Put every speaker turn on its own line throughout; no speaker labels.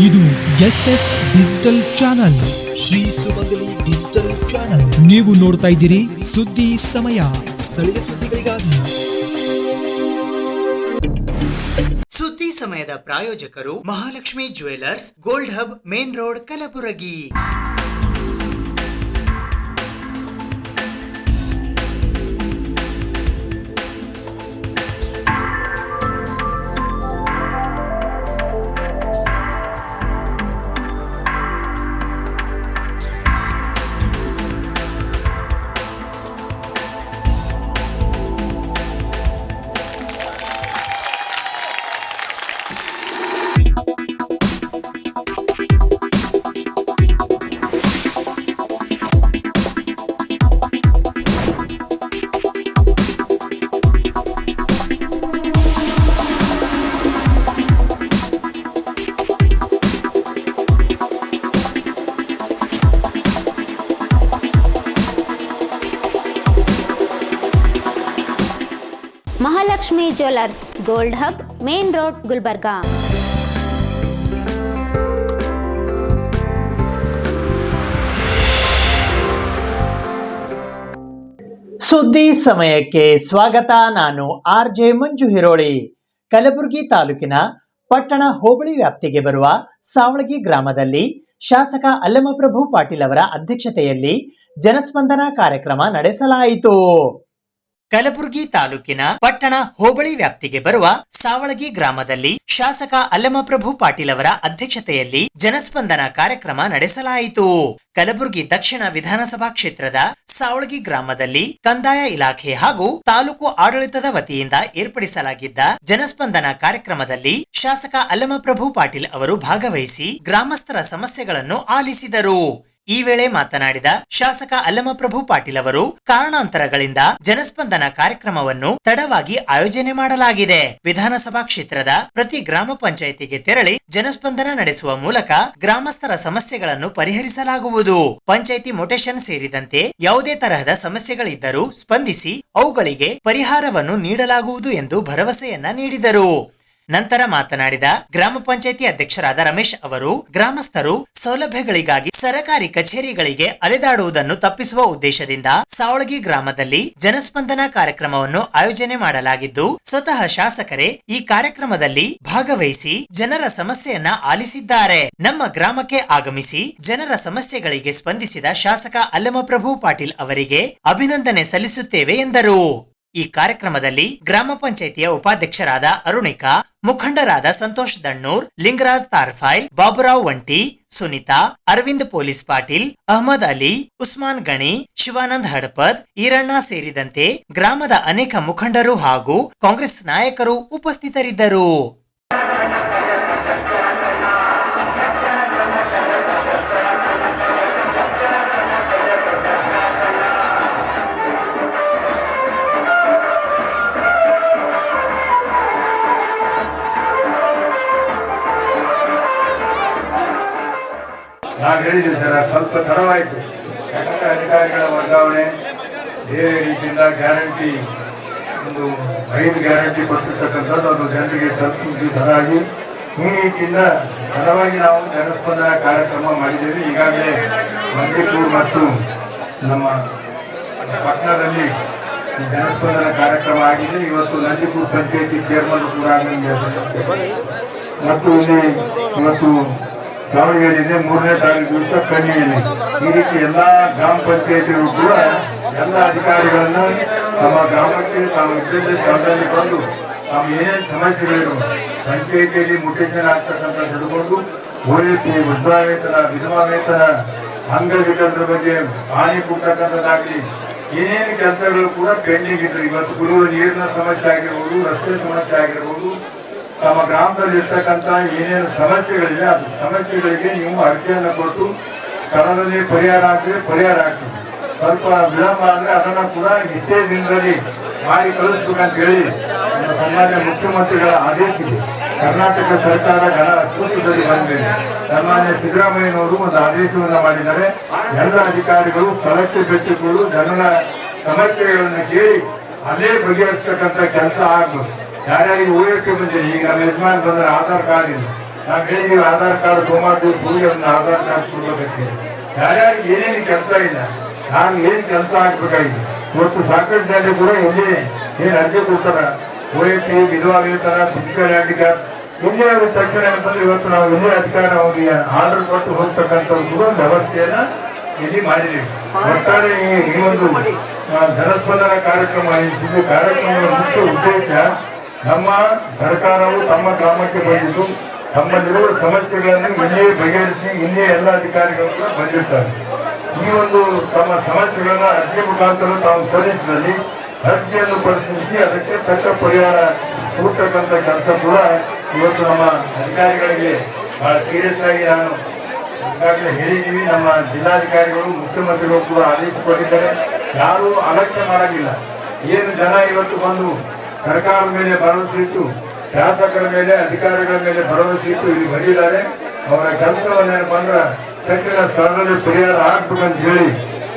ಇದು SS digital channel, Shri ಸುಮಂಗಲಿ digital channel. ನೀವು ನೋಡ್ತಾ ಇದ್ದೀರಿ ಸುದ್ದಿ ಸಮಯ, ಸ್ಥಳೀಯ ಸುದ್ದಿಗಳಿಗಾಗಿ.
ಸುದ್ದಿ ಸಮಯದ ಪ್ರಾಯೋಜಕರು Mahalakshmi jewellers, gold hub, main road, Kalaburagi.
Mahalakshmi jewellers, gold hub, main road, Gulbarga.
ಸುದ್ದಿ ಸಮಯಕ್ಕೆ ಸ್ವಾಗತ. ನಾನು RJ ಮಂಜು ಹಿರೋಳಿ. ಕಲಬುರಗಿ ತಾಲೂಕಿನ ಪಟ್ಟಣ ಹೋಬಳಿ ವ್ಯಾಪ್ತಿಗೆ ಬರುವ ಸಾವಳಗಿ ಗ್ರಾಮದಲ್ಲಿ ಶಾಸಕ ಅಲ್ಲಮಪ್ರಭು ಪಾಟೀಲ್ ಅವರ ಅಧ್ಯಕ್ಷತೆಯಲ್ಲಿ ಜನಸ್ಪಂದನ ಕಾರ್ಯಕ್ರಮ ನಡೆಸಲಾಯಿತು. ಕಲಬುರಗಿ ತಾಲೂಕಿನ ಪಟ್ಟಣ ಹೋಬಳಿ ವ್ಯಾಪ್ತಿಗೆ ಬರುವ ಸಾವಳಗಿ ಗ್ರಾಮದಲ್ಲಿ ಶಾಸಕ ಅಲ್ಲಮಪ್ರಭು ಪಾಟೀಲ್ ಅವರ ಅಧ್ಯಕ್ಷತೆಯಲ್ಲಿ ಜನಸ್ಪಂದನ ಕಾರ್ಯಕ್ರಮ ನಡೆಸಲಾಯಿತು. ಕಲಬುರಗಿ ದಕ್ಷಿಣ ವಿಧಾನಸಭಾ ಕ್ಷೇತ್ರದ ಸಾವಳಗಿ ಗ್ರಾಮದಲ್ಲಿ ಕಂದಾಯ ಇಲಾಖೆ ಹಾಗೂ ತಾಲೂಕು ಆಡಳಿತದ ವತಿಯಿಂದ ಏರ್ಪಡಿಸಲಾಗಿದ್ದ ಜನಸ್ಪಂದನ ಕಾರ್ಯಕ್ರಮದಲ್ಲಿ ಶಾಸಕ ಅಲ್ಲಮಪ್ರಭು ಪಾಟೀಲ್ ಅವರು ಭಾಗವಹಿಸಿ ಗ್ರಾಮಸ್ಥರ ಸಮಸ್ಯೆಗಳನ್ನು ಆಲಿಸಿದರು. ಈ ವೇಳೆ ಮಾತನಾಡಿದ ಶಾಸಕ ಅಲ್ಲಮಪ್ರಭು ಪಾಟೀಲ್ ಅವರು, ಕಾರಣಾಂತರಗಳಿಂದ ಜನಸ್ಪಂದನ ಕಾರ್ಯಕ್ರಮವನ್ನು ತಡವಾಗಿ ಆಯೋಜನೆ ಮಾಡಲಾಗಿದೆ. ವಿಧಾನಸಭಾ ಕ್ಷೇತ್ರದ ಪ್ರತಿ ಗ್ರಾಮ ಪಂಚಾಯಿತಿಗೆ ತೆರಳಿ ಜನಸ್ಪಂದನ ನಡೆಸುವ ಮೂಲಕ ಗ್ರಾಮಸ್ಥರ ಸಮಸ್ಯೆಗಳನ್ನು ಪರಿಹರಿಸಲಾಗುವುದು. ಪಂಚಾಯಿತಿ ಮೊಟೇಶನ್ ಸೇರಿದಂತೆ ಯಾವುದೇ ತರಹದ ಸಮಸ್ಯೆಗಳಿದ್ದರೂ ಸ್ಪಂದಿಸಿ ಅವುಗಳಿಗೆ ಪರಿಹಾರವನ್ನು ನೀಡಲಾಗುವುದು ಎಂದು ಭರವಸೆಯನ್ನ ನೀಡಿದರು. ನಂತರ ಮಾತನಾಡಿದ ಗ್ರಾಮ ಪಂಚಾಯಿತಿ ಅಧ್ಯಕ್ಷರಾದ ರಮೇಶ್ ಅವರು, ಗ್ರಾಮಸ್ಥರು ಸೌಲಭ್ಯಗಳಿಗಾಗಿ ಸರಕಾರಿ ಕಚೇರಿಗಳಿಗೆ ಅಲೆದಾಡುವುದನ್ನು ತಪ್ಪಿಸುವ ಉದ್ದೇಶದಿಂದ ಸಾವಳಗಿ ಗ್ರಾಮದಲ್ಲಿ ಜನಸ್ಪಂದನ ಕಾರ್ಯಕ್ರಮವನ್ನು ಆಯೋಜನೆ ಮಾಡಲಾಗಿದ್ದು, ಸ್ವತಃ ಶಾಸಕರೇ ಈ ಕಾರ್ಯಕ್ರಮದಲ್ಲಿ ಭಾಗವಹಿಸಿ ಜನರ ಸಮಸ್ಯೆಯನ್ನ ಆಲಿಸಿದ್ದಾರೆ. ನಮ್ಮ ಗ್ರಾಮಕ್ಕೆ ಆಗಮಿಸಿ ಜನರ ಸಮಸ್ಯೆಗಳಿಗೆ ಸ್ಪಂದಿಸಿದ ಶಾಸಕ ಅಲ್ಲಮಪ್ರಭು ಪಾಟೀಲ್ ಅವರಿಗೆ ಅಭಿನಂದನೆ ಸಲ್ಲಿಸುತ್ತೇವೆ ಎಂದರು. ಈ ಕಾರ್ಯಕ್ರಮದಲ್ಲಿ ಗ್ರಾಮ ಪಂಚಾಯಿತಿಯ ಉಪಾಧ್ಯಕ್ಷರಾದ ಅರುಣಿಕಾ, ಮುಖಂಡರಾದ ಸಂತೋಷ್ ದಣ್ಣೂರ್, ಲಿಂಗರಾಜ್ ತಾರ್ಫೈಲ್, ಬಾಬುರಾವ್ ವಂಟಿ, ಸುನಿತಾ, ಅರವಿಂದ್ ಪೊಲೀಸ್ ಪಾಟೀಲ್, ಅಹಮದ್ ಅಲಿ, ಉಸ್ಮಾನ್ ಗಣಿ, ಶಿವಾನಂದ್ ಹಡಪದ್, ಈರಣ್ಣ ಸೇರಿದಂತೆ ಗ್ರಾಮದ ಅನೇಕ ಮುಖಂಡರು ಹಾಗೂ ಕಾಂಗ್ರೆಸ್ ನಾಯಕರು ಉಪಸ್ಥಿತರಿದ್ದರು.
ನಾನು ಹೇಳಿದ್ದೆ ಸರ್, ಸ್ವಲ್ಪ ತಡವಾಯಿತು. ಯಾಕಂದರೆ ಅಧಿಕಾರಿಗಳ ವರ್ಗಾವಣೆ ಬೇರೆ ರೀತಿಯಿಂದ ಗ್ಯಾರಂಟಿ, ಒಂದು 5 ಗ್ಯಾರಂಟಿ ಕೊಟ್ಟಿರ್ತಕ್ಕಂಥದ್ದು ಅದು ಜನರಿಗೆ ತಲುಪುವುದು ತಡವಾಗಿ, ಈ ರೀತಿಯಿಂದ ತಡವಾಗಿ ನಾವು ಜನಸ್ಪಂದನ ಕಾರ್ಯಕ್ರಮ ಮಾಡಿದ್ದೇವೆ. ಈಗಾಗಲೇ ಮಂದಿಪುರ್ ಮತ್ತು ನಮ್ಮ ಪಟ್ಟಣದಲ್ಲಿ ಜನಸ್ಪಂದನ ಕಾರ್ಯಕ್ರಮ ಆಗಿದೆ. ಇವತ್ತು ನಂದಿಪುರ ಪಂಚಾಯತಿ ಚೇರ್ಮನ್ ಕೂಡ ಮತ್ತು ಇಲ್ಲಿ ಇವತ್ತು ದಾವಣಗೆರೆಯಲ್ಲಿ 3ನೇ ತಾರೀಕು ದಿವಸ ಕಣ್ಣಿಯಲ್ಲಿ. ಈ ರೀತಿ ಎಲ್ಲ ಗ್ರಾಮ ಪಂಚಾಯತಿಗಳು ಕೂಡ ಎಲ್ಲ ಅಧಿಕಾರಿಗಳನ್ನ ತಮ್ಮ ಗ್ರಾಮಕ್ಕೆ ತಾವು ಇದ್ದ ಸ್ಥಳದಲ್ಲಿ ಬಂದು ತಾವು ಏನೇನು ಸಮಸ್ಯೆಗಳಿರು ಪಂಚಾಯತಿಯಲ್ಲಿ ಮುಟೇಶನ್ ಆಗ್ತಕ್ಕಂಥ ಹಿಡ್ಕೊಂಡು ಓಎಪಿ, ವೃದ್ಧ ವೇತನ, ವಿಧವಾ ವೇತನ, ಅಂಗವಿಕಲರ ಬಗ್ಗೆ ಹಾನಿ ಕೊಡ್ತಕ್ಕಂಥದ್ದಾಗಲಿ ಏನೇನು ಕೆಲಸಗಳು ಕೂಡ ಪೆಂಡಿಂಗ್ ಇದ್ರು. ಇವತ್ತು ಕುಡಿಯುವ ನೀರಿನ ಸಮಸ್ಯೆ ಆಗಿರ್ಬೋದು, ರಸ್ತೆ ಸಮಸ್ಯೆ ಆಗಿರ್ಬೋದು, ತಮ್ಮ ಗ್ರಾಮದಲ್ಲಿ ಇರ್ತಕ್ಕಂಥ ಏನೇನು ಸಮಸ್ಯೆಗಳಿದೆ ಅದು ಸಮಸ್ಯೆಗಳಿಗೆ ನೀವು ಅರ್ಜಿಯನ್ನು ಕೊಟ್ಟು ಸ್ಥಳದಲ್ಲಿ ಪರಿಹಾರ ಆದರೆ ಪರಿಹಾರ ಆಗ್ತದೆ. ಸ್ವಲ್ಪ ವಿಳಂಬ ಆದರೆ ಅದನ್ನು ಕೂಡ ಇಷ್ಟೇ ದಿನದಲ್ಲಿ ಮಾಡಿ ಕಳಿಸ್ಬೇಕಂತ ಹೇಳಿ ನಮ್ಮ ಸನ್ಮಾನ್ಯ ಮುಖ್ಯಮಂತ್ರಿಗಳ ಆದೇಶ ಇದೆ. ಕರ್ನಾಟಕ ಸರ್ಕಾರ ಸೂತ್ರದಲ್ಲಿ ಬಂದಿದೆ. ಸನ್ಮಾನ್ಯ ಸಿದ್ದರಾಮಯ್ಯನವರು ಒಂದು ಆದೇಶವನ್ನು ಮಾಡಿದ್ದಾರೆ. ಎಲ್ಲ ಅಧಿಕಾರಿಗಳು ಸ್ಥಳಕ್ಕೆ ಭೇಟಿಗಳು ಜನರ ಸಮಸ್ಯೆಗಳನ್ನು ಕೇಳಿ ಅಲ್ಲೇ ಬಗೆಹರಿಸ್ತಕ್ಕಂಥ ಕೆಲಸ ಆಗ್ಬೇಕು. ಯಾರ್ಯಾರಿಗೆ ಓಯಕ್ಕೆ ಬಂದಿದೆ, ಈಗ ನಮ್ಮ ಯಜಮಾನ್ ಬಂದರೆ ಆಧಾರ್ ಕಾರ್ಡ್ ಇಲ್ಲ, ನಾವು ಹೇಳಿದೀವಿ ಆಧಾರ್ ಕಾರ್ಡ್ ಸೋಮವಾರ ದಿವಸ ಹೋಗಿ ಅದನ್ನ ಆಧಾರ್ ಕಾರ್ಡ್ ಕೊಡ್ಬೇಕಂತೆ. ಯಾರ್ಯಾರಿಗೆ ಏನೇನು ಕೆಲಸ ಇಲ್ಲ, ನಾನು ಏನ್ ಕೆಲಸ ಆಗ್ಬೇಕಾಗಿದೆ ಇವತ್ತು ಸಾಕಷ್ಟು ಜನ ಕೂಡ ಇಲ್ಲಿ ಏನ್ ಅರ್ಜಿ ಕೊಡ್ತಾರ, OAP, ವಿಧವಾ ವೇತನ, ಫಿಸಿಕಲ್ ಹ್ಯಾಂಡಿಕ್ಯಾಪ್ ಇಲ್ಲೇ ಅವ್ರಿಗೆ ತಕ್ಷಣ ಅಂತಂದ್ರೆ ಇವತ್ತು ನಾವು ಇಲ್ಲೇ ಅಧಿಕಾರ ಅವರಿಗೆ ಆರ್ಡರ್ ಕೊಟ್ಟು ಹೋಗ್ತಕ್ಕಂಥದ್ದು ಕೂಡ ಒಂದು ವ್ಯವಸ್ಥೆಯನ್ನ ಇಲ್ಲಿ ಮಾಡಿದ್ದೀವಿ. ಒಟ್ಟಾರೆ ಈ ಒಂದು ಜನಸ್ಪಂದನ ಕಾರ್ಯಕ್ರಮ ಇದು ಕಾರ್ಯಕ್ರಮದ ಮುಖ್ಯ ಉದ್ದೇಶ ನಮ್ಮ ಸರ್ಕಾರವು ತಮ್ಮ ಗ್ರಾಮಕ್ಕೆ ಬಂದಿದ್ದು ತಮ್ಮಲ್ಲಿರುವ ಸಮಸ್ಯೆಗಳನ್ನು ಇಲ್ಲೇ ಬಗೆಹರಿಸಿ ಇಲ್ಲೇ ಎಲ್ಲ ಅಧಿಕಾರಿಗಳು ಕೂಡ ಬಂದಿರ್ತಾರೆ. ಈ ಒಂದು ತಮ್ಮ ಸಮಸ್ಯೆಗಳನ್ನ ಅರ್ಜಿ ಮುಖಾಂತರ ತಾವು ಸಲ್ಲಿಸಿದಲ್ಲಿ ಅರ್ಜಿಯನ್ನು ಪರಿಶೀಲಿಸಿ ಅದಕ್ಕೆ ತಕ್ಕ ಪರಿಹಾರ ಕೊಡ್ತಕ್ಕಂಥ ಕೆಲಸ ಕೂಡ ಇವತ್ತು ನಮ್ಮ ಅಧಿಕಾರಿಗಳಿಗೆ ಬಹಳ ಸೀರಿಯಸ್ ಆಗಿ ನಾನು ಈಗಾಗಲೇ ಹೇಳಿದ್ದೀವಿ. ನಮ್ಮ ಜಿಲ್ಲಾಧಿಕಾರಿಗಳು ಮುಖ್ಯಮಂತ್ರಿಗಳು ಕೂಡ ಆದೇಶ ಕೊಟ್ಟಿದ್ದಾರೆ. ಯಾರು ಅಲಕ್ಷ್ಯ ಮಾಡಂಗಿಲ್ಲ. ಏನು ಜನ ಇವತ್ತು ಬಂದು ಸರ್ಕಾರದ ಮೇಲೆ ಭರವಸೆ ಇಟ್ಟು ಶಾಸಕರ ಮೇಲೆ ಅಧಿಕಾರಿಗಳ ಮೇಲೆ ಭರವಸೆ ಇಟ್ಟು ಇಲ್ಲಿ ಬಂದಿದ್ದಾರೆ. ಅವರ ಕೆಲಸವನ್ನೇನಪ್ಪ ಅಂದ್ರೆ ತಕ್ಷಣ ಸ್ಥಳದಲ್ಲಿ ಪರಿಹಾರ ಆಗ್ಬೇಕಂತ ಹೇಳಿ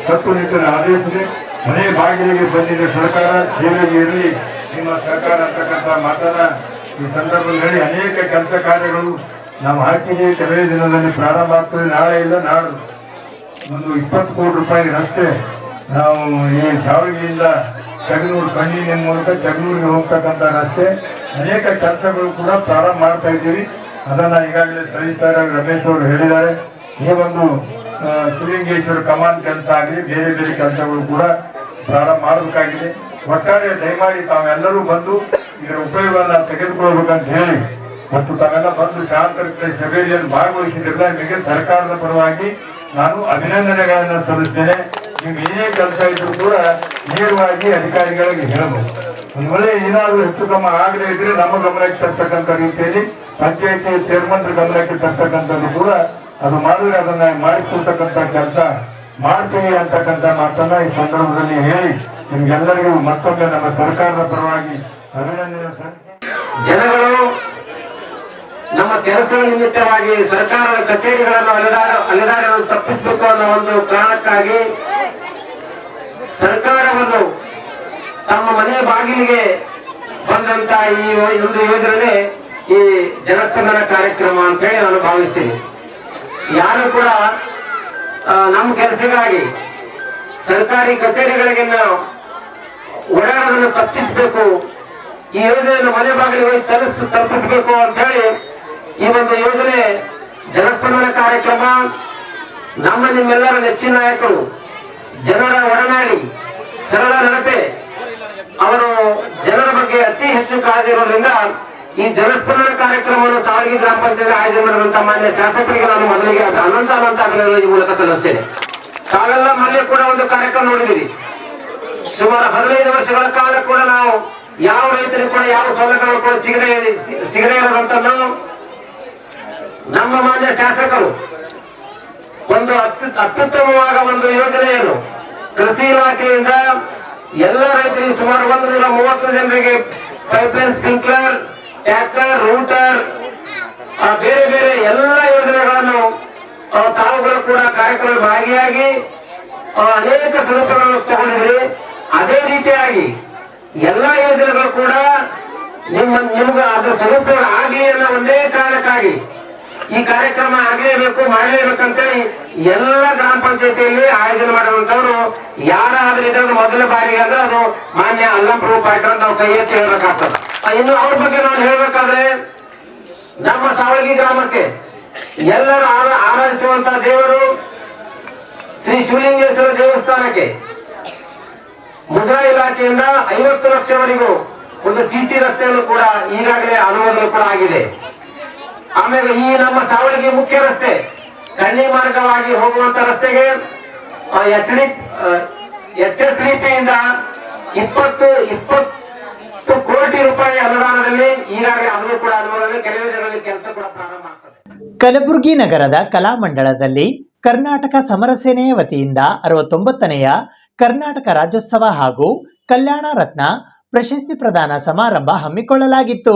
ಕಟ್ಟುನಿಟ್ಟಿನ ಆದೇಶಿಸಿ ಮನೆ ಬಾಗಿಲಿಗೆ ಬಂದಿದೆ ಸರ್ಕಾರ, ಸೇವೆಗೆ ಇರಲಿ ನಿಮ್ಮ ಸರ್ಕಾರ ಅಂತಕ್ಕಂಥ ಮಾತನ್ನ ಈ ಸಂದರ್ಭದಲ್ಲಿ ಹೇಳಿ ಅನೇಕ ಕೆಲಸ ಕಾರ್ಯಗಳು ನಾವು ಹಾಕಿದ್ದೀವಿ. ಕೆಲವೇ ದಿನದಲ್ಲಿ ಪ್ರಾರಂಭ ಆಗ್ತದೆ. ನಾಳೆ ಇಲ್ಲ ನಾಡು ಒಂದು 20 ಕೋಟಿ ರೂಪಾಯಿ ರಸ್ತೆ ನಾವು ಈ ಶಾವಳಗಿಯಿಂದ ಜಗನೂರು ಕಣ್ಣಿನ ಮೂಲಕ ಜಗನೂರಿಗೆ ಹೋಗ್ತಕ್ಕಂಥ ರಸ್ತೆ ಅನೇಕ ಕೆಲಸಗಳು ಕೂಡ ಪ್ರಾರಂಭ ಮಾಡ್ತಾ ಇದ್ದೀವಿ. ಅದನ್ನ ಈಗಾಗಲೇ ಸರಿತಾರೆ ರಮೇಶ್ ಅವರು ಹೇಳಿದ್ದಾರೆ. ಈ ಒಂದು ಶಿವಲಿಂಗೇಶ್ವರ ಕಮಾನ್ ಕೆಲಸ ಆಗಲಿ ಬೇರೆ ಬೇರೆ ಕೆಲಸಗಳು ಕೂಡ ಪ್ರಾರಂಭ ಮಾಡಬೇಕಾಗಿದೆ. ಒಟ್ಟಾರೆ ದಯಮಾಡಿ ತಾವೆಲ್ಲರೂ ಬಂದು ಇದರ ಉಪಯೋಗವನ್ನು ತೆಗೆದುಕೊಳ್ಬೇಕಂತ ಹೇಳಿ ಮತ್ತು ತಾವೆಲ್ಲ ಬಂದು ಶಾಸಕರ ಸಭೆಯಲ್ಲಿ ಭಾಗವಹಿಸಿದ್ರಲ್ಲ ನಿಮಗೆ ಸರ್ಕಾರದ ಪರವಾಗಿ ನಾನು ಅಭಿನಂದನೆಗಳನ್ನು ಸಲ್ಲಿಸ್ತೇನೆ. ನೀವು ಏನೇ ಕೆಲಸ ಇದ್ರೂ ಕೂಡ ನೇರವಾಗಿ ಅಧಿಕಾರಿಗಳಿಗೆ ಹೇಳಬಹುದು. ಒಂದು ವೇಳೆ ಏನಾದರೂ ಹೆಚ್ಚು ಕಮ್ಮ ಆಗದೇ ಇದ್ರೆ ನಮ್ಮ ಗಮನಕ್ಕೆ ತರ್ತಕ್ಕಂಥ ರೀತಿಯಲ್ಲಿ ಪಂಚಾಯತಿ ಚೇರ್ಮನ್ ಗಮನಕ್ಕೆ ತರ್ತಕ್ಕಂಥದ್ದು ಕೂಡ ಅದು ಮಾಡಿದ್ರೆ ಅದನ್ನ ಮಾಡಿಕೊಡ್ತಕ್ಕಂಥ ಕೆಲಸ ಮಾಡ್ತೀವಿ ಅಂತಕ್ಕಂಥ ಮಾತನ್ನ ಈ ಸಂದರ್ಭದಲ್ಲಿ ಹೇಳಿ ನಿಮ್ಗೆಲ್ಲರಿಗೂ ಮತ್ತೊಮ್ಮೆ ನಮ್ಮ ಸರ್ಕಾರದ ಪರವಾಗಿ ಅಭಿನಂದನೆ ಸಲ್ಲಿಸಿ
ಜನಗಳು ನಮ್ಮ ಕೆಲಸದ ನಿಮಿತ್ತವಾಗಿ ಸರ್ಕಾರದ ಕಚೇರಿಗಳನ್ನು ಅಲೆದಾಡಲು ತಪ್ಪಿಸಬೇಕು ಅನ್ನೋ ಒಂದು ಕಾರಣಕ್ಕಾಗಿ ಸರ್ಕಾರವನ್ನು ತಮ್ಮ ಮನೆ ಬಾಗಿಲಿಗೆ ಬಂದಂತ ಈ ಒಂದು ಯೋಜನೆ ಈ ಜನಸ್ಪಂದನ ಕಾರ್ಯಕ್ರಮ ಅಂತ ಹೇಳಿ ನಾನು ಭಾವಿಸ್ತೀನಿ. ಯಾರು ಕೂಡ ನಮ್ಮ ಕೆಲಸಗಾಗಿ ಸರ್ಕಾರಿ ಕಚೇರಿಗಳಿಗೆ ನಾವು ಓಡಾಡೋದನ್ನು ತಪ್ಪಿಸಬೇಕು, ಈ ಯೋಜನೆಯನ್ನು ಮನೆ ಬಾಗಿಲಿಗೆ ತಲುಪಿಸಬೇಕು ಅಂತ ಹೇಳಿ ಈ ಒಂದು ಯೋಜನೆ ಜನಸ್ಪಂದನ ಕಾರ್ಯಕ್ರಮ ನಮ್ಮ ನಿಮ್ಮೆಲ್ಲರ ನೆಚ್ಚಿನ ನಾಯಕರು, ಜನರ ಒಡನಾಡಿ ಸರಳ ನಡತೆ, ಅವರು ಜನರ ಬಗ್ಗೆ ಅತಿ ಹೆಚ್ಚು ಕಾಳಜಿ ಇರೋದ್ರಿಂದ ಈ ಜನಸ್ಪಂದನ ಕಾರ್ಯಕ್ರಮವನ್ನು ಸಾವಳಗಿ ಗ್ರಾಮ ಪಂಚಾಯತ್ ಆಯೋಜನೆ ಮಾಡಿದಂತ ಮಾನ್ಯ ಶಾಸಕರಿಗೆ ನಾನು ಮೊದಲಿಗೆ ಅನಂತ ಅಭಿನಂದನೆ ಈ ಮೂಲಕ ಸಲ್ಲಿಸ್ತೇನೆ. ತಾವೆಲ್ಲ ಮೊನ್ನೆ ಕೂಡ ಒಂದು ಕಾರ್ಯಕ್ರಮ ನೋಡಿದಿರಿ. ಸುಮಾರು 15 ವರ್ಷಗಳ ಕಾಲ ಕೂಡ ನಾವು ಯಾವ ರೈತರಿಗೂ ಕೂಡ ಯಾವ ಸೌಲಭ್ಯಗಳು ಕೂಡ ಸಿಗದೇ ಇರೋದಂತನ್ನು ನಮ್ಮ ಮಾನ್ಯ ಶಾಸಕರು ಒಂದು ಅತ್ಯುತ್ತಮವಾದ ಒಂದು ಯೋಜನೆಯನ್ನು ಕೃಷಿ ಇಲಾಖೆಯಿಂದ ಎಲ್ಲ ರೈತರಿಗೆ ಸುಮಾರು 130 ಜನರಿಗೆ ಪೈಪ್ಲೈನ್, ಸ್ಪ್ರಿಂಕ್ಲರ್, ಟ್ರ್ಯಾಕ್ಟರ್, ರೂಟರ್, ಬೇರೆ ಬೇರೆ ಎಲ್ಲ ಯೋಜನೆಗಳನ್ನು ತಾವುಗಳು ಕೂಡ ಕಾರ್ಯಕ್ರಮ ಭಾಗಿಯಾಗಿ ಅನೇಕ ಸದುಪಯೋಗಗಳನ್ನು ತಗೊಂಡಿದ್ರಿ. ಅದೇ ರೀತಿಯಾಗಿ ಎಲ್ಲ ಯೋಜನೆಗಳು ಕೂಡ ನಿಮ್ಗೆ ಅದರ ಸದುಪಯೋಗ ಆಗಲಿ ಅನ್ನೋ ಒಂದೇ ಕಾರಣಕ್ಕಾಗಿ ಈ ಕಾರ್ಯಕ್ರಮ ಆಗಲೇಬೇಕು, ಮಾಡಲೇಬೇಕಂತೇಳಿ ಎಲ್ಲ ಗ್ರಾಮ ಪಂಚಾಯತಿಯಲ್ಲಿ ಆಯೋಜನೆ ಮಾಡುವಂತವ್ರು ಯಾರಾದ್ರೂ ಇದ್ರೆ ಮೊದಲ ಬಾರಿಗೆ ಅಂದ್ರೆ ಅದು ಮಾನ್ಯ ಅಲ್ಲಂಪ್ರಭು ಪಾಟೀಲ್ ಅಂತ ನಾವು ಕೈ ಎತ್ತಿ ಹೇಳ್ಬೇಕಾಗ್ತದೆ. ಇನ್ನು ಅವ್ರ ಬಗ್ಗೆ ನಾನು ಹೇಳ್ಬೇಕಾದ್ರೆ ನಮ್ಮ ಸಾವಳಗಿ ಗ್ರಾಮಕ್ಕೆ ಎಲ್ಲರೂ ಆರಾಧಿಸುವಂತ ದೇವರು ಶ್ರೀ ಶಿವಲಿಂಗೇಶ್ವರ ದೇವಸ್ಥಾನಕ್ಕೆ ಮುದ್ರಾ ಇಲಾಖೆಯಿಂದ 50 ಲಕ್ಷವರೆಗೂ ಒಂದು ಸಿಸಿ ರಸ್ತೆಯನ್ನು ಕೂಡ ಈಗಾಗಲೇ ಅನುಮೋದನೆ ಕೂಡ ಆಗಿದೆ. ಆಮೇಲೆ ಈ ನಮ್ಮ ಸಾವಳಗಿ ಮುಖ್ಯ ರಸ್ತೆ ಕಣ್ಣಿ ಮಾರ್ಗವಾಗಿ ಹೋಗುವಂತ ರಸ್ತೆಗೆ HSDP ಇಂದ 20 ಕೋಟಿ ರೂಪಾಯಿ ಅನುದಾನದಲ್ಲಿ ಈಗಾಗಲೇ ಅದನ್ನು ಕೂಡ ಅನುಮೋದನೆ, ಕೆಲವೇ ಜನರಲ್ಲಿ ಕೆಲಸ ಕೂಡ ಪ್ರಾರಂಭ ಆಗ್ತದೆ.
ಕಲಬುರಗಿ ನಗರದ ಕಲಾಮಂಡಲದಲ್ಲಿ ಕರ್ನಾಟಕ ಸಮರ ಸೇನೆಯ ವತಿಯಿಂದ 69ನೆಯ ಕರ್ನಾಟಕ ರಾಜ್ಯೋತ್ಸವ ಹಾಗೂ ಕಲ್ಯಾಣ ರತ್ನ ಪ್ರಶಸ್ತಿ ಪ್ರದಾನ ಸಮಾರಂಭ ಹಮ್ಮಿಕೊಳ್ಳಲಾಗಿತ್ತು.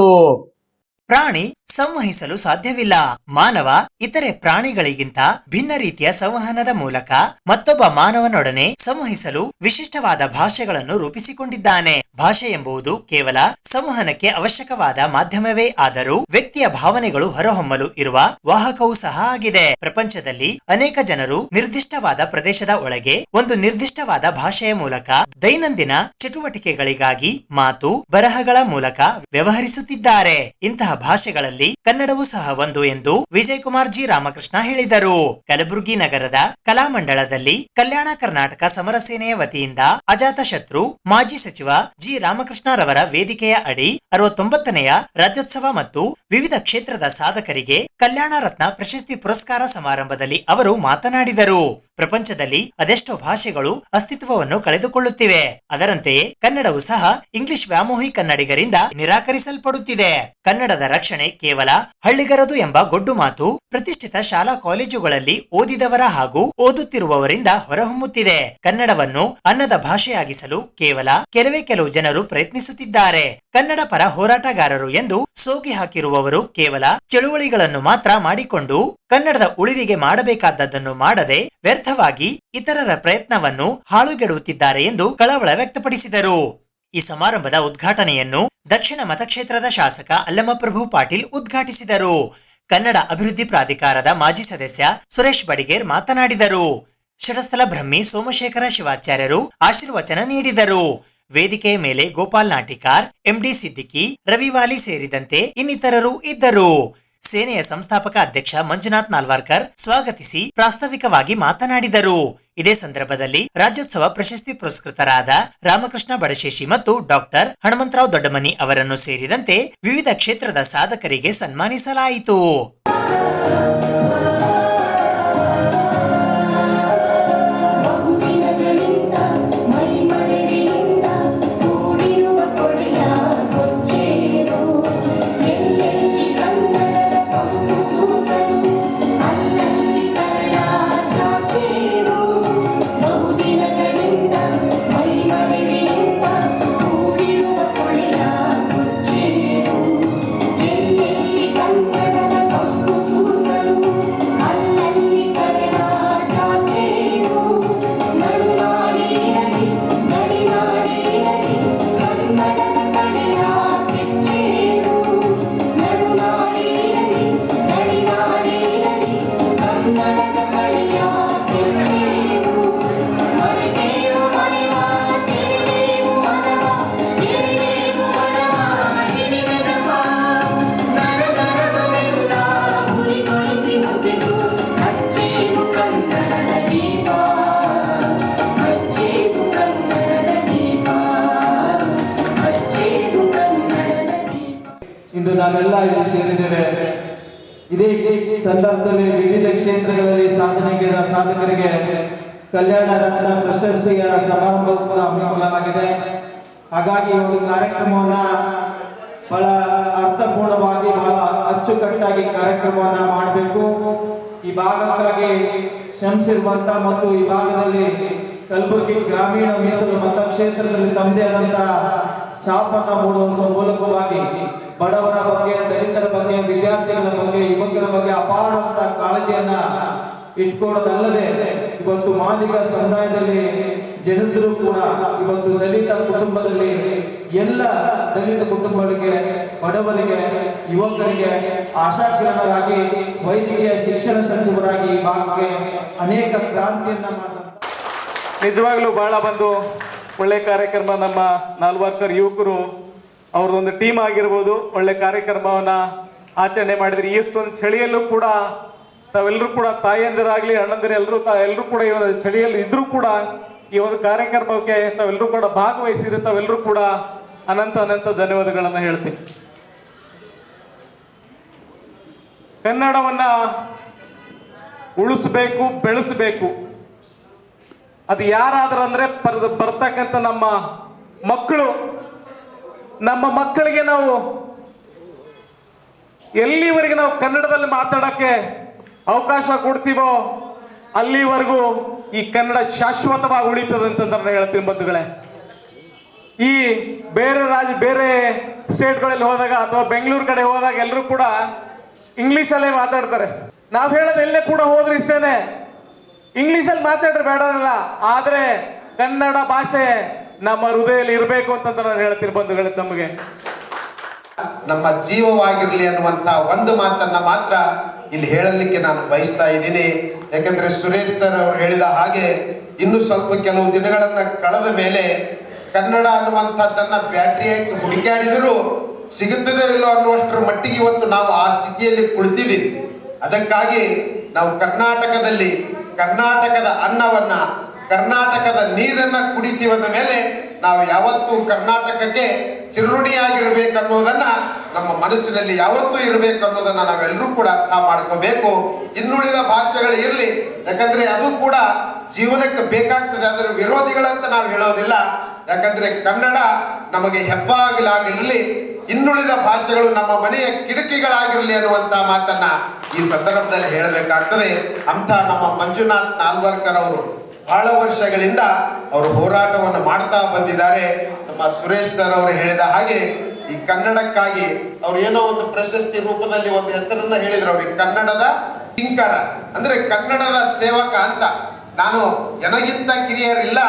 ಪ್ರಾಣಿ
ಸಂವಹಿಸಲು ಸಾಧ್ಯವಿಲ್ಲ. ಮಾನವ ಇತರೆ ಪ್ರಾಣಿಗಳಿಗಿಂತ ಭಿನ್ನ ರೀತಿಯ ಸಂವಹನದ ಮೂಲಕ ಮತ್ತೊಬ್ಬ ಮಾನವನೊಡನೆ ಸಂವಹಿಸಲು ವಿಶಿಷ್ಟವಾದ ಭಾಷೆಗಳನ್ನು ರೂಪಿಸಿಕೊಂಡಿದ್ದಾನೆ. ಭಾಷೆ ಎಂಬುದು ಕೇವಲ ಸಂವಹನಕ್ಕೆ ಅವಶ್ಯಕವಾದ ಮಾಧ್ಯಮವೇ ಆದರೂ ವ್ಯಕ್ತಿಯ ಭಾವನೆಗಳು ಹೊರಹೊಮ್ಮಲು ಇರುವ ವಾಹಕವೂ ಸಹ ಆಗಿದೆ. ಪ್ರಪಂಚದಲ್ಲಿ ಅನೇಕ ಜನರು ನಿರ್ದಿಷ್ಟವಾದ ಪ್ರದೇಶದ ಒಳಗೆ ಒಂದು ನಿರ್ದಿಷ್ಟವಾದ ಭಾಷೆಯ ಮೂಲಕ ದೈನಂದಿನ ಚಟುವಟಿಕೆಗಳಿಗಾಗಿ ಮಾತು ಬರಹಗಳ ಮೂಲಕ ವ್ಯವಹರಿಸುತ್ತಿದ್ದಾರೆ. ಇಂತಹ ಭಾಷೆಗಳಲ್ಲಿ ಕನ್ನಡವೂ ಸಹ ಒಂದು ಎಂದು ವಿಜಯ್ ಕುಮಾರ್ ಜಿ ರಾಮಕೃಷ್ಣ ಹೇಳಿದರು. ಕಲಬುರಗಿ ನಗರದ ಕಲಾಮಂಡಲದಲ್ಲಿ ಕಲ್ಯಾಣ ಕರ್ನಾಟಕ ಸಮರ ಸೇನೆಯ ವತಿಯಿಂದ ಅಜಾತಶತ್ರು ಮಾಜಿ ಸಚಿವ ಜಿ ರಾಮಕೃಷ್ಣ ರವರ ವೇದಿಕೆಯ ಅಡಿ 69ನೆಯ ರಾಜ್ಯೋತ್ಸವ ಮತ್ತು ವಿವಿಧ ಕ್ಷೇತ್ರದ ಸಾಧಕರಿಗೆ ಕಲ್ಯಾಣ ರತ್ನ ಪ್ರಶಸ್ತಿ ಪುರಸ್ಕಾರ ಸಮಾರಂಭದಲ್ಲಿ ಅವರು ಮಾತನಾಡಿದರು. ಪ್ರಪಂಚದಲ್ಲಿ ಅದೆಷ್ಟೋ ಭಾಷೆಗಳು ಅಸ್ತಿತ್ವವನ್ನು ಕಳೆದುಕೊಳ್ಳುತ್ತಿವೆ. ಅದರಂತೆಯೇ ಕನ್ನಡವೂ ಸಹ ಇಂಗ್ಲಿಷ್ ವ್ಯಾಮೋಹಿ ಕನ್ನಡಿಗರಿಂದ ನಿರಾಕರಿಸಲ್ಪಡುತ್ತಿದೆ. ಕನ್ನಡದ ರಕ್ಷಣೆ ಕೇವಲ ಹಳ್ಳಿಗರದು ಎಂಬ ಗೊಡ್ಡು ಮಾತು ಪ್ರತಿಷ್ಠಿತ ಶಾಲಾ ಕಾಲೇಜುಗಳಲ್ಲಿ ಓದಿದವರ ಹಾಗೂ ಓದುತ್ತಿರುವವರಿಂದ ಹೊರಹೊಮ್ಮುತ್ತಿದೆ. ಕನ್ನಡವನ್ನು ಅನ್ನದ ಭಾಷೆಯಾಗಿಸಲು ಕೇವಲ ಕೆಲವು ಜನರು ಪ್ರಯತ್ನಿಸುತ್ತಿದ್ದಾರೆ. ಕನ್ನಡ ಪರ ಹೋರಾಟಗಾರರು ಎಂದು ಸೋಗಿ ಹಾಕಿರುವವರು ಕೇವಲ ಚಳುವಳಿಗಳನ್ನು ಮಾತ್ರ ಮಾಡಿಕೊಂಡು ಕನ್ನಡದ ಉಳಿವಿಗೆ ಮಾಡಬೇಕಾದದ್ದನ್ನು ಮಾಡದೆ ವ್ಯರ್ಥವಾಗಿ ಇತರರ ಪ್ರಯತ್ನವನ್ನು ಹಾಳುಗೆಡುತ್ತಿದ್ದಾರೆ ಎಂದು ಕಳವಳ ವ್ಯಕ್ತಪಡಿಸಿದರು. ಈ ಸಮಾರಂಭದ ಉದ್ಘಾಟನೆಯನ್ನು ದಕ್ಷಿಣ ಮತಕ್ಷೇತ್ರದ ಶಾಸಕ ಅಲ್ಲಮಪ್ರಭು ಪಾಟೀಲ್ ಉದ್ಘಾಟಿಸಿದರು. ಕನ್ನಡ ಅಭಿವೃದ್ಧಿ ಪ್ರಾಧಿಕಾರದ ಮಾಜಿ ಸದಸ್ಯ ಸುರೇಶ್ ಬಡಿಗೇರ್ ಮಾತನಾಡಿದರು. ಷಡಸ್ಥಲ ಬ್ರಹ್ಮಿ ಸೋಮಶೇಖರ ಶಿವಾಚಾರ್ಯರು ಆಶೀರ್ವಚನ ನೀಡಿದರು. ವೇದಿಕೆಯ ಮೇಲೆ ಗೋಪಾಲ್ ನಾಟಿಕಾರ್, ಎಂಡಿ ಸಿದ್ದಿಕಿ, ರವಿವಾಲಿ ಸೇರಿದಂತೆ ಇನ್ನಿತರರು ಇದ್ದರು. ಸೇನೆಯ ಸಂಸ್ಥಾಪಕ ಅಧ್ಯಕ್ಷ ಮಂಜುನಾಥ್ ನಾಲ್ವಾರ್ಕರ್ ಸ್ವಾಗತಿಸಿ ಪ್ರಾಸ್ತಾವಿಕವಾಗಿ ಮಾತನಾಡಿದರು. ಇದೇ ಸಂದರ್ಭದಲ್ಲಿ ರಾಜ್ಯೋತ್ಸವ ಪ್ರಶಸ್ತಿ ಪುರಸ್ಕೃತರಾದ ರಾಮಕೃಷ್ಣ ಬಡಶೇಷಿ ಮತ್ತು ಡಾಕ್ಟರ್ ಹನುಮಂತರಾವ್ ದೊಡ್ಡಮನಿ ಅವರನ್ನು ಸೇರಿದಂತೆ ವಿವಿಧ ಕ್ಷೇತ್ರದ ಸಾಧಕರಿಗೆ ಸನ್ಮಾನಿಸಲಾಯಿತು.
ಇಂದು ನಾವೆಲ್ಲ ಇಲ್ಲಿ ಸೇರಿದ್ದೇವೆ. ಇದೇ ಸಂದರ್ಭದಲ್ಲಿ ವಿವಿಧ ಕ್ಷೇತ್ರಗಳಲ್ಲಿ ಸಾಧನೆಗಿದ ಸಾಧಕರಿಗೆ ಕಲ್ಯಾಣ ರತ್ನ ಪ್ರಶಸ್ತಿಯ ಸಮಾರಂಭ ಕೂಡ ಹಮ್ಮಿಕೊಳ್ಳಲಾಗಿದೆ. ಹಾಗಾಗಿ ಒಂದು ಕಾರ್ಯಕ್ರಮವನ್ನ ಬಹಳ ಅರ್ಥಪೂರ್ಣವಾಗಿ ಬಹಳ ಅಚ್ಚುಕಟ್ಟಾಗಿ ಕಾರ್ಯಕ್ರಮವನ್ನ ಮಾಡಬೇಕು. ಈ ಭಾಗಕ್ಕಾಗಿ ಶ್ರಮಿಸಿರುವಂತ ಮತ್ತು ಈ ಭಾಗದಲ್ಲಿ ಕಲಬುರಗಿ ಗ್ರಾಮೀಣ ಮೀಸಲು ಮತಕ್ಷೇತ್ರದಲ್ಲಿ ತಮ್ಮದೇ ಆದಂತ ಛಾಪನ್ನ ಮೂಡುವ ಮೂಲಕವಾಗಿ ಬಡವರ ಬಗ್ಗೆ, ದಲಿತರ ಬಗ್ಗೆ, ವಿದ್ಯಾರ್ಥಿಗಳ ಬಗ್ಗೆ, ಯುವಕರ ಬಗ್ಗೆ ಅಪಾರವಾದ ಕಾಳಜಿಯನ್ನ ಇಟ್ಕೊಡೋದಲ್ಲದೆ ಇವತ್ತು ಮಾದಿಗ ಸಮುದಾಯದಲ್ಲಿ ಜನಿಸಿದ್ರು ಕೂಡ ಇವತ್ತು ದಲಿತ ಕುಟುಂಬದಲ್ಲಿ ಎಲ್ಲ ದಲಿತ ಕುಟುಂಬಗಳಿಗೆ, ಬಡವರಿಗೆ, ಯುವಕರಿಗೆ ಆಶಾಕಿರಣರಾಗಿ ವೈದ್ಯಕೀಯ ಶಿಕ್ಷಣ ಸಚಿವರಾಗಿ ಈ ಭಾಗಕ್ಕೆ ಅನೇಕ ಕ್ರಾಂತಿಯನ್ನ ಮಾಡಿದ
ನಿಜವಾಗ್ಲೂ ಬಹಳ ಬಂದು ಒಳ್ಳೆ ಕಾರ್ಯಕ್ರಮ. ನಮ್ಮ ನಾಲ್ವಾರ್ಕರ್ ಯುವಕರು ಅವ್ರದೊಂದು ಟೀಮ್ ಆಗಿರ್ಬೋದು, ಒಳ್ಳೆ ಕಾರ್ಯಕ್ರಮವನ್ನ ಆಚರಣೆ ಮಾಡಿದ್ರಿ. ಈ ಒಂದು ಚಳಿಯಲ್ಲೂ ಕೂಡ ತಾವೆಲ್ಲರೂ ಕೂಡ ತಾಯಂದಿರಾಗ್ಲಿ ಅಣ್ಣಂದಿರ ಎಲ್ಲರೂ ಕೂಡ ಈ ಒಂದು ಚಳಿಯಲ್ಲಿ ಇದ್ರೂ ಕೂಡ ಈ ಒಂದು ಕಾರ್ಯಕ್ರಮಕ್ಕೆ ತಾವೆಲ್ಲರೂ ಕೂಡ ಭಾಗವಹಿಸಿದ್ರೆ ತಾವೆಲ್ಲರೂ ಕೂಡ ಅನಂತ ಧನ್ಯವಾದಗಳನ್ನ ಹೇಳ್ತೀನಿ. ಕನ್ನಡವನ್ನ ಉಳಿಸ್ಬೇಕು, ಬೆಳೆಸಬೇಕು. ಅದು ಯಾರಾದ್ರೂ ಅಂದ್ರೆ ಬರ್ತಕ್ಕಂಥ ನಮ್ಮ ಮಕ್ಕಳಿಗೆ ನಾವು ಎಲ್ಲಿವರೆಗೆ ನಾವು ಕನ್ನಡದಲ್ಲಿ ಮಾತಾಡಕ್ಕೆ ಅವಕಾಶ ಕೊಡ್ತೀವೋ ಅಲ್ಲಿವರೆಗೂ ಈ ಕನ್ನಡ ಶಾಶ್ವತವಾಗಿ ಉಳಿತದೆ ಅಂತ ನಾನು ಹೇಳ್ತೀನಿ ಬಂಧುಗಳೇ. ಈ ಬೇರೆ ಸ್ಟೇಟ್ಗಳಲ್ಲಿ ಹೋದಾಗ ಅಥವಾ ಬೆಂಗಳೂರು ಕಡೆ ಹೋದಾಗ ಎಲ್ಲರೂ ಕೂಡ ಇಂಗ್ಲಿಷಲ್ಲೇ ಮಾತಾಡ್ತಾರೆ. ನಾವ್ ಹೇಳೋದು ಎಲ್ಲೇ ಕೂಡ ಹೋದ್ರೆ ಇಷ್ಟೇನೆ, ಇಂಗ್ಲಿಷಲ್ಲಿ ಮಾತಾಡ್ರೆ ಬೇಡಲ್ಲ, ಆದ್ರೆ ಕನ್ನಡ ಭಾಷೆ ನಮ್ಮ ಹೃದಯದಲ್ಲಿ ಇರಬೇಕು ಅಂತ ನಾನು ಹೇಳ್ತೀನಿ ಬಂಧುಗಳೇ. ನಮಗೆ
ನಮ್ಮ ಜೀವವಾಗಿರ್ಲಿ ಅನ್ನುವಂತ ಒಂದು ಮಾತನ್ನ ಮಾತ್ರ ಇಲ್ಲಿ ಹೇಳಲಿಕ್ಕೆ ನಾನು ಬಯಸ್ತಾ ಇದ್ದೀನಿ. ಯಾಕಂದ್ರೆ ಸುರೇಶ್ ಸರ್ ಅವರು ಹೇಳಿದ ಹಾಗೆ ಇನ್ನು ಸ್ವಲ್ಪ ಕೆಲವು ದಿನಗಳನ್ನ ಕಳೆದ ಮೇಲೆ ಕನ್ನಡ ಅನ್ನುವಂಥದ್ದನ್ನ ಬ್ಯಾಟ್ರಿಯಾಗಿ ಹುಡುಕಾಡಿದರೂ ಸಿಗುತ್ತದೋ ಇಲ್ಲೋ ಅನ್ನುವಷ್ಟರ ಮಟ್ಟಿಗೆ ಇವತ್ತು ನಾವು ಆ ಸ್ಥಿತಿಯಲ್ಲಿ ಕುಳಿತಿದ್ದೀವಿ. ಅದಕ್ಕಾಗಿ ನಾವು ಕರ್ನಾಟಕದಲ್ಲಿ ಕರ್ನಾಟಕದ ಅನ್ನವನ್ನ ಕರ್ನಾಟಕದ ನೀರನ್ನ ಕುಡಿತೀವಂದ ಮೇಲೆ ನಾವು ಯಾವತ್ತೂ ಕರ್ನಾಟಕಕ್ಕೆ ಚಿರುಣಿಯಾಗಿರ್ಬೇಕನ್ನೋದನ್ನ ನಮ್ಮ ಮನಸ್ಸಿನಲ್ಲಿ ಯಾವತ್ತೂ ಇರಬೇಕು ಅನ್ನೋದನ್ನ ನಾವೆಲ್ಲರೂ ಕೂಡ ಅರ್ಥ ಮಾಡ್ಕೋಬೇಕು. ಇನ್ನುಳಿದ ಭಾಷೆಗಳು ಇರಲಿ, ಯಾಕಂದ್ರೆ ಅದು ಕೂಡ ಜೀವನಕ್ಕೆ ಬೇಕಾಗ್ತದೆ, ಅದರ ವಿರೋಧಿಗಳಂತ ನಾವು ಹೇಳೋದಿಲ್ಲ. ಯಾಕಂದ್ರೆ ಕನ್ನಡ ನಮಗೆ ಹೆಬ್ಬಾಗಿಲಾಗಿರಲಿ, ಇನ್ನುಳಿದ ಭಾಷೆಗಳು ನಮ್ಮ ಮನೆಯ ಕಿಟಕಿಗಳಾಗಿರಲಿ ಅನ್ನುವಂತ ಮಾತನ್ನ ಈ ಸಂದರ್ಭದಲ್ಲಿ ಹೇಳಬೇಕಾಗ್ತದೆ. ಅಂತ ನಮ್ಮ ಮಂಜುನಾಥ್ ನಾಲ್ವರ್ಕರ್ ಅವರು ಬಹಳ ವರ್ಷಗಳಿಂದ ಅವರು ಹೋರಾಟವನ್ನು ಮಾಡ್ತಾ ಬಂದಿದ್ದಾರೆ. ನಮ್ಮ ಸುರೇಶ್ ಸರ್ ಅವರು ಹೇಳಿದ ಹಾಗೆ ಈ ಕನ್ನಡಕ್ಕಾಗಿ ಅವ್ರು ಏನೋ ಒಂದು ಪ್ರಶಸ್ತಿ ರೂಪದಲ್ಲಿ ಒಂದು ಹೆಸರನ್ನ ಹೇಳಿದ್ರು ಅವ್ರಿಗೆ, ಕನ್ನಡದ ಕಿಂಕರ, ಅಂದ್ರೆ ಕನ್ನಡದ ಸೇವಕ ಅಂತ. ನಾನು ನನಗಿಂತ ಕಿರಿಯರಿಲ್ಲ,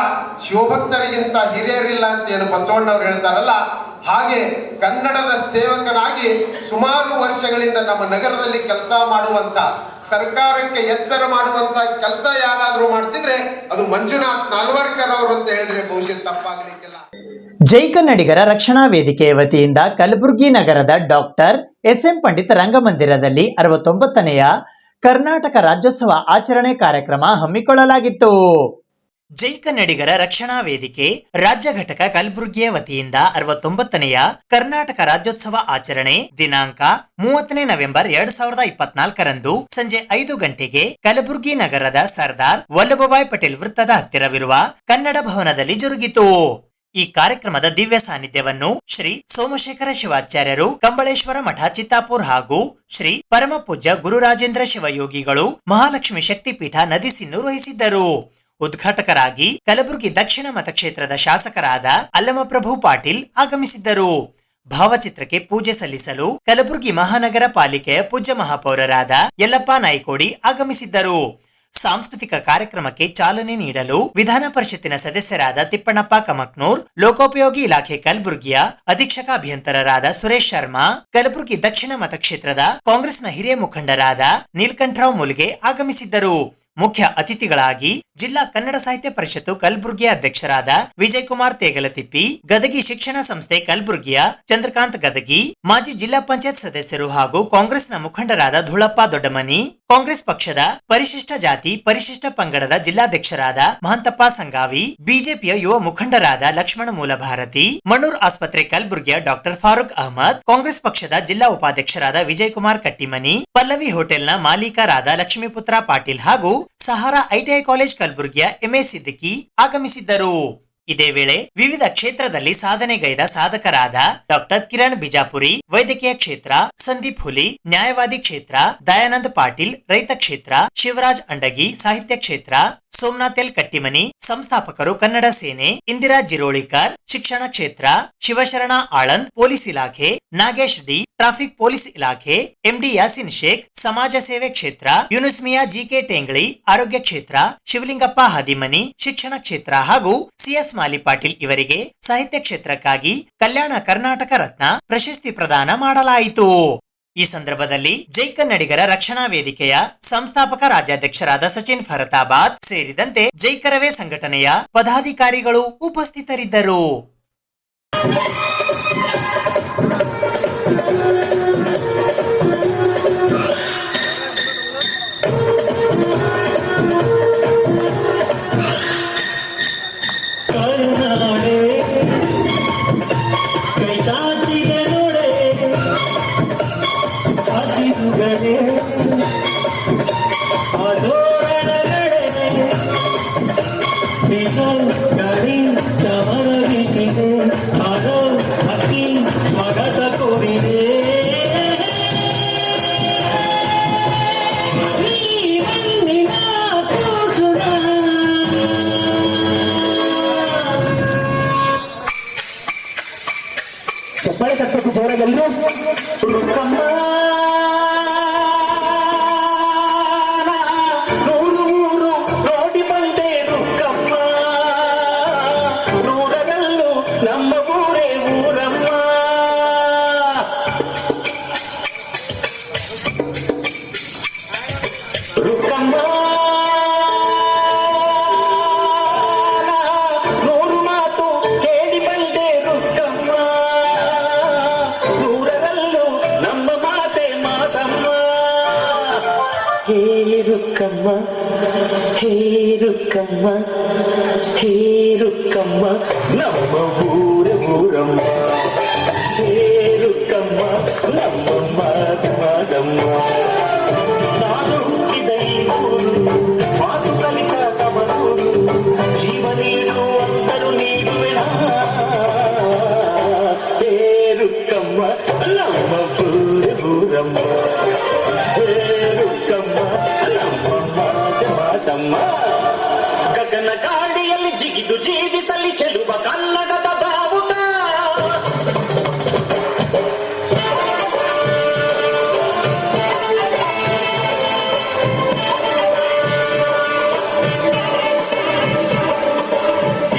ಶಿವಭಕ್ತರಿಗಿಂತ ಹಿರಿಯರಿಲ್ಲ ಅಂತ ಏನು ಬಸವಣ್ಣವ್ರು ಹೇಳ್ತಾರಲ್ಲ, ಹಾಗೆ ಕನ್ನಡದ ಸೇವಕನಾಗಿ ಸುಮಾರು ವರ್ಷಗಳಿಂದ ನಮ್ಮ ನಗರದಲ್ಲಿ ಕೆಲಸ ಮಾಡುವಂತ, ಸರ್ಕಾರಕ್ಕೆ ಎಚ್ಚರ ಮಾಡುವಂತ ಕೆಲಸ ಯಾರಾದ್ರೂ ಮಾಡ್ತಿದ್ರೆ ಅದು ಮಂಜುನಾಥ್ ನಾಲ್ವರ್ಕರ್ ಅವರು ಅಂತ ಹೇಳಿದ್ರೆ ಬಹುಶಃ ತಪ್ಪಾಗಲಿಕ್ಕಿಲ್ಲ.
ಜೈ ಕನ್ನಡಿಗರ ರಕ್ಷಣಾ ವೇದಿಕೆಯ ವತಿಯಿಂದ ಕಲಬುರಗಿ ನಗರದ ಡಾಕ್ಟರ್ ಎಸ್.ಎಂ. ಪಂಡಿತ್ ರಂಗಮಂದಿರದಲ್ಲಿ 69ನೆಯ ಕರ್ನಾಟಕ ರಾಜ್ಯೋತ್ಸವ ಆಚರಣೆ ಕಾರ್ಯಕ್ರಮ ಹಮ್ಮಿಕೊಳ್ಳಲಾಗಿತ್ತು. ಜೈ ಕನ್ನಡಿಗರ ರಕ್ಷಣಾ ವೇದಿಕೆ ರಾಜ್ಯ ಘಟಕ ಕಲಬುರಗಿಯ ವತಿಯಿಂದ 69ನೆಯ ಕರ್ನಾಟಕ ರಾಜ್ಯೋತ್ಸವ ಆಚರಣೆ ದಿನಾಂಕ 30 ನವೆಂಬರ್ 2024ರಂದು ಸಂಜೆ 5 ಗಂಟೆಗೆ ಕಲಬುರಗಿ ನಗರದ ಸರ್ದಾರ್ ವಲ್ಲಭಭಾಯ್ ಪಟೇಲ್ ವೃತ್ತದ ಹತ್ತಿರವಿರುವ ಕನ್ನಡ ಭವನದಲ್ಲಿ ಜರುಗಿತು. ಈ ಕಾರ್ಯಕ್ರಮದ ದಿವ್ಯ ಸಾನ್ನಿಧ್ಯವನ್ನು ಶ್ರೀ ಸೋಮಶೇಖರ ಶಿವಾಚಾರ್ಯರು ಕಂಬಳೇಶ್ವರ ಮಠ ಚಿತ್ತಾಪುರ್ ಹಾಗೂ ಶ್ರೀ ಪರಮ ಪೂಜ್ಯ ಗುರುರಾಜೇಂದ್ರ ಶಿವಯೋಗಿಗಳು ಮಹಾಲಕ್ಷ್ಮಿ ಶಕ್ತಿಪೀಠ ನದಿಸಿನ್ನೂರು ವಹಿಸಿದ್ದರು. ಉದ್ಘಾಟಕರಾಗಿ ಕಲಬುರಗಿ ದಕ್ಷಿಣ ಮತಕ್ಷೇತ್ರದ ಶಾಸಕರಾದ ಅಲ್ಲಮಪ್ರಭು ಪಾಟೀಲ್ ಆಗಮಿಸಿದ್ದರು. ಭಾವಚಿತ್ರಕ್ಕೆ ಪೂಜೆ ಸಲ್ಲಿಸಲು ಕಲಬುರಗಿ ಮಹಾನಗರ ಪಾಲಿಕೆಯ ಪೂಜ್ಯ ಮಹಾಪೌರರಾದ ಯಲ್ಲಪ್ಪ ನಾಯ್ಕೋಡಿ ಆಗಮಿಸಿದ್ದರು. ಸಾಂಸ್ಕೃತಿಕ ಕಾರ್ಯಕ್ರಮಕ್ಕೆ ಚಾಲನೆ ನೀಡಲು ವಿಧಾನ ಪರಿಷತ್ತಿನ ಸದಸ್ಯರಾದ ತಿಪ್ಪಣ್ಣಪ್ಪ ಕಮಕ್ನೂರ್, ಲೋಕೋಪಯೋಗಿ ಇಲಾಖೆ ಕಲಬುರಗಿಯ ಅಧೀಕ್ಷಕ ಅಭಿಯಂತರರಾದ ಸುರೇಶ್ ಶರ್ಮಾ, ಕಲಬುರಗಿ ದಕ್ಷಿಣ ಮತಕ್ಷೇತ್ರದ ಕಾಂಗ್ರೆಸ್ನ ಹಿರಿಯ ಮುಖಂಡರಾದ ನೀಲ್ಕಂಠರಾವ್ ಮುಲ್ಗೆ ಆಗಮಿಸಿದ್ದರು. ಮುಖ್ಯ ಅತಿಥಿಗಳಾಗಿ ಜಿಲ್ಲಾ ಕನ್ನಡ ಸಾಹಿತ್ಯ ಪರಿಷತ್ತು ಕಲಬುರಗಿಯ ಅಧ್ಯಕ್ಷರಾದ ವಿಜಯಕುಮಾರ್ ತೇಗಲತಿಪ್ಪಿ, ಗದಗಿ ಶಿಕ್ಷಣ ಸಂಸ್ಥೆ ಕಲಬುರಗಿಯ ಚಂದ್ರಕಾಂತ್ ಗದಗಿ, ಮಾಜಿ ಜಿಲ್ಲಾ ಪಂಚಾಯತ್ ಸದಸ್ಯರು ಹಾಗೂ ಕಾಂಗ್ರೆಸ್ನ ಮುಖಂಡರಾದ ಧುಳಪ್ಪ ದೊಡ್ಡಮನಿ, ಕಾಂಗ್ರೆಸ್ ಪಕ್ಷದ ಪರಿಶಿಷ್ಟ ಜಾತಿ ಪರಿಶಿಷ್ಟ ಪಂಗಡದ ಜಿಲ್ಲಾಧ್ಯಕ್ಷರಾದ ಮಹಂತಪ್ಪ ಸಂಗಾವಿ, ಬಿಜೆಪಿಯ ಯುವ ಮುಖಂಡರಾದ ಲಕ್ಷ್ಮಣ ಮೂಲಭಾರತಿ, ಮಣ್ಣೂರ್ ಆಸ್ಪತ್ರೆ ಕಲಬುರಗಿಯ ಡಾಕ್ಟರ್ ಫಾರೂಕ್ ಅಹಮದ್, ಕಾಂಗ್ರೆಸ್ ಪಕ್ಷದ ಜಿಲ್ಲಾ ಉಪಾಧ್ಯಕ್ಷರಾದ ವಿಜಯಕುಮಾರ್ ಕಟ್ಟಿಮನಿ, ಪಲ್ಲವಿ ಹೋಟೆಲ್ನ ಮಾಲೀಕರಾದ ಲಕ್ಷ್ಮೀಪುತ್ರ ಪಾಟೀಲ್ ಹಾಗೂ ಸಹಾರಾ ಐಟಿಐ ಕಾಲೇಜ್ ಕಲಬುರಗಿಯ ಎಂಎ ಸಿದ್ದಿಕಿ ಆಗಮಿಸಿದ್ದರು. ಇದೇ ವೇಳೆ ವಿವಿಧ ಕ್ಷೇತ್ರದಲ್ಲಿ ಸಾಧನೆಗೈದ ಸಾಧಕರಾದ ಡಾಕ್ಟರ್ ಕಿರಣ್ ಬಿಜಾಪುರಿ ವೈದ್ಯಕೀಯ ಕ್ಷೇತ್ರ, ಸಂದೀಪ್ ಹುಲಿ ನ್ಯಾಯವಾದಿ ಕ್ಷೇತ್ರ, ದಯಾನಂದ್ ಪಾಟೀಲ್ ರೈತ ಕ್ಷೇತ್ರ, ಶಿವರಾಜ್ ಅಂಡಗಿ ಸಾಹಿತ್ಯ ಕ್ಷೇತ್ರ, ಸೋಮನಾಥ್ ಎಲ್ ಕಟ್ಟಿಮನಿ ಸಂಸ್ಥಾಪಕರು ಕನ್ನಡ ಸೇನೆ, ಇಂದಿರಾ ಜಿರೋಳಿಕರ್ ಶಿಕ್ಷಣ ಕ್ಷೇತ್ರ, ಶಿವಶರಣ ಆಳಂದ್ ಪೊಲೀಸ್ ಇಲಾಖೆ, ನಾಗೇಶ್ ಡಿ ಟ್ರಾಫಿಕ್ ಪೊಲೀಸ್ ಇಲಾಖೆ, ಎಂಡಿ ಯಾಸಿನ್ ಶೇಖ್ ಸಮಾಜ ಸೇವೆ ಕ್ಷೇತ್ರ, ಯುನುಸ್ಮಿಯಾ ಜಿಕೆ ಟೇಂಗಳಿ ಆರೋಗ್ಯ ಕ್ಷೇತ್ರ, ಶಿವಲಿಂಗಪ್ಪ ಹಾದಿಮನಿ ಶಿಕ್ಷಣ ಕ್ಷೇತ್ರ ಹಾಗೂ ಸಿಎಸ್ ಮಾಲಿ ಪಾಟೀಲ್ ಇವರಿಗೆ ಸಾಹಿತ್ಯ ಕ್ಷೇತ್ರಕ್ಕಾಗಿ ಕಲ್ಯಾಣ ಕರ್ನಾಟಕ ರತ್ನ ಪ್ರಶಸ್ತಿ ಪ್ರದಾನ ಮಾಡಲಾಯಿತು. ಈ ಸಂದರ್ಭದಲ್ಲಿ ಜೈ ಕನ್ನಡಿಗರ ರಕ್ಷಣಾ ವೇದಿಕೆಯ ಸಂಸ್ಥಾಪಕ ರಾಜ್ಯಾಧ್ಯಕ್ಷರಾದ ಸಚಿನ್ ಫರತಾಬಾದ್ ಸೇರಿದಂತೆ ಜೈ ಕರವೇ ಸಂಘಟನೆಯ ಪದಾಧಿಕಾರಿಗಳು ಉಪಸ್ಥಿತರಿದ್ದರು.
ಸ್ವಾಗತ ಕೋರಿದೆ
ರುಕ್ಕಮ್ಮ ನೂರು ಮಾತು ಕೇಳಿ ಬಂದೆ ರುಕ್ಕಮ್ಮ ನೂರರಲ್ಲೂ ನಮ್ಮ ಮಾತೆ ಮಾತಮ್ಮ ಹೇ ರುಕ್ಕಮ್ಮ ಹೇ ರುಕ್ಕಮ್ಮ ಹೇ ರುಕ್ಕಮ್ಮ ನಮ್ಮ ಊರಮ್ಮ ಹೇ ರುಕ್ಕಮ್ಮ ನಮ್ಮ ಮಾದಮ್ಮ ನಾನು ಹುಟ್ಟಿದ ಈ ಊರು ಮಾತು ಕಲಿತ ತವರೂರು ಜೀವ ನೀಡು ಅಂದರು ನೀಡುವೆಣ ಹೇ ರುಕ್ಕಮ್ಮ ನಮ್ಮ ಊರಮ್ಮ ಹೇ ರುಕ್ಕಮ್ಮ ನಮ್ಮ ಮಾತಮ್ಮ ಗಗನ ಗಾಡಿಯಲ್ಲಿ ಜಿಗಿದು ಜೀವಿಸಲಿ ಚೆಲುವ ಕನ್ನಡದ ಬಾವುಟ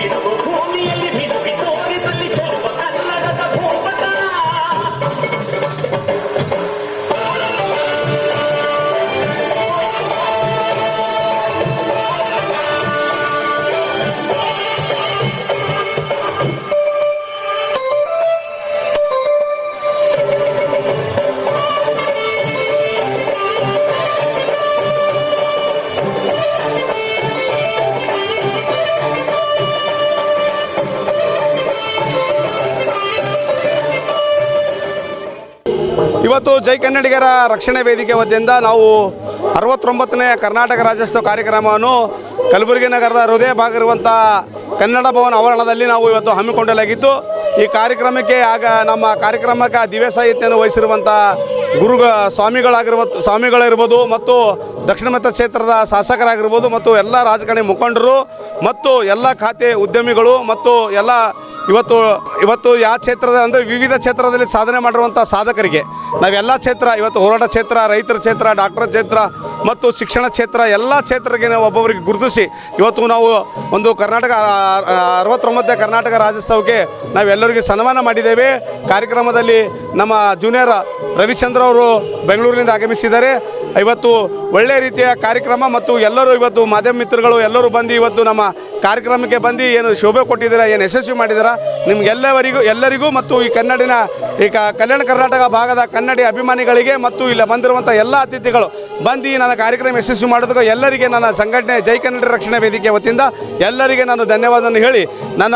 ಇರುವ ಭೂಮಿಯಲ್ಲಿ ಬಿರುಗಿ ತೋರಿಸಲಿ ಚೆಲುವ ಕನ್ನಡದ ಭೂಪಟ
ಇವತ್ತು ಜೈ ಕನ್ನಡಿಗರ ರಕ್ಷಣೆ ವೇದಿಕೆ ವತಿಯಿಂದ ನಾವು 69ನೇ ಕರ್ನಾಟಕ ರಾಜ್ಯೋತ್ಸವ ಕಾರ್ಯಕ್ರಮವನ್ನು ಕಲಬುರಗಿ ನಗರದ ಹೃದಯ ಭಾಗ ಇರುವಂಥ ಕನ್ನಡ ಭವನ ಆವರಣದಲ್ಲಿ ನಾವು ಇವತ್ತು ಹಮ್ಮಿಕೊಳ್ಳಲಾಗಿದ್ದು, ಈ ಕಾರ್ಯಕ್ರಮಕ್ಕೆ ನಮ್ಮ ಕಾರ್ಯಕ್ರಮಕ್ಕೆ ದಿವ್ಯ ಸಾಹಿತ್ಯವನ್ನು ವಹಿಸಿರುವಂಥ ಸ್ವಾಮಿಗಳಿರ್ಬೋದು ಮತ್ತು ದಕ್ಷಿಣ ಮತ ಕ್ಷೇತ್ರದ ಶಾಸಕರಾಗಿರ್ಬೋದು ಮತ್ತು ಎಲ್ಲ ರಾಜಕಾರಣಿ ಮುಖಂಡರು ಮತ್ತು ಎಲ್ಲ ಖಾತೆ ಉದ್ಯಮಿಗಳು ಮತ್ತು ಎಲ್ಲ ಇವತ್ತು ಯಾವ ಕ್ಷೇತ್ರದ ಅಂದರೆ ವಿವಿಧ ಕ್ಷೇತ್ರದಲ್ಲಿ ಸಾಧನೆ ಮಾಡಿರುವಂಥ ಸಾಧಕರಿಗೆ ನಾವೆಲ್ಲ ಕ್ಷೇತ್ರ ಇವತ್ತು ಹೋರಾಟ ಕ್ಷೇತ್ರ, ರೈತರ ಕ್ಷೇತ್ರ, ಡಾಕ್ಟರ್ ಕ್ಷೇತ್ರ ಮತ್ತು ಶಿಕ್ಷಣ ಕ್ಷೇತ್ರ ಎಲ್ಲ ಕ್ಷೇತ್ರಕ್ಕೆ ನಾವು ಒಬ್ಬೊಬ್ಬರಿಗೆ ಗುರುತಿಸಿ ಇವತ್ತು ನಾವು ಒಂದು 69ನೇ ಕರ್ನಾಟಕ ರಾಜ್ಯೋತ್ಸವಕ್ಕೆ ನಾವೆಲ್ಲರಿಗೂ ಸನ್ಮಾನ ಮಾಡಿದ್ದೇವೆ. ಕಾರ್ಯಕ್ರಮದಲ್ಲಿ ನಮ್ಮ ಜೂನಿಯರ್ ರವಿಚಂದ್ರ ಅವರು ಬೆಂಗಳೂರಿನಿಂದ ಆಗಮಿಸಿದ್ದಾರೆ. ಇವತ್ತು ಒಳ್ಳೆಯ ರೀತಿಯ ಕಾರ್ಯಕ್ರಮ ಮತ್ತು ಎಲ್ಲರೂ ಇವತ್ತು ಮಾಧ್ಯಮ ಮಿತ್ರಗಳು ಎಲ್ಲರೂ ಬಂದು ಇವತ್ತು ನಮ್ಮ ಕಾರ್ಯಕ್ರಮಕ್ಕೆ ಬಂದು ಏನು ಶೋಭೆ ಕೊಟ್ಟಿದ್ದೀರಾ, ಏನು ಯಶಸ್ವಿ ಮಾಡಿದ್ದೀರಾ, ಎಲ್ಲರಿಗೂ ಮತ್ತು ಈ ಕಲ್ಯಾಣ ಕರ್ನಾಟಕ ಭಾಗದ ಕನ್ನಡಿ ಅಭಿಮಾನಿಗಳಿಗೆ ಮತ್ತು ಇಲ್ಲಿ ಬಂದಿರುವಂಥ ಎಲ್ಲ ಅತಿಥಿಗಳು ಬಂದು ನನ್ನ ಕಾರ್ಯಕ್ರಮ ಯಶಸ್ವಿ ಮಾಡೋದಕ್ಕೆ ಎಲ್ಲರಿಗೆ ನನ್ನ ಸಂಘಟನೆ ಜೈ ಕನ್ನಡ ರಕ್ಷಣೆ ವೇದಿಕೆ ವತಿಯಿಂದ ಎಲ್ಲರಿಗೆ ನಾನು ಧನ್ಯವಾದವನ್ನು ಹೇಳಿ ನನ್ನ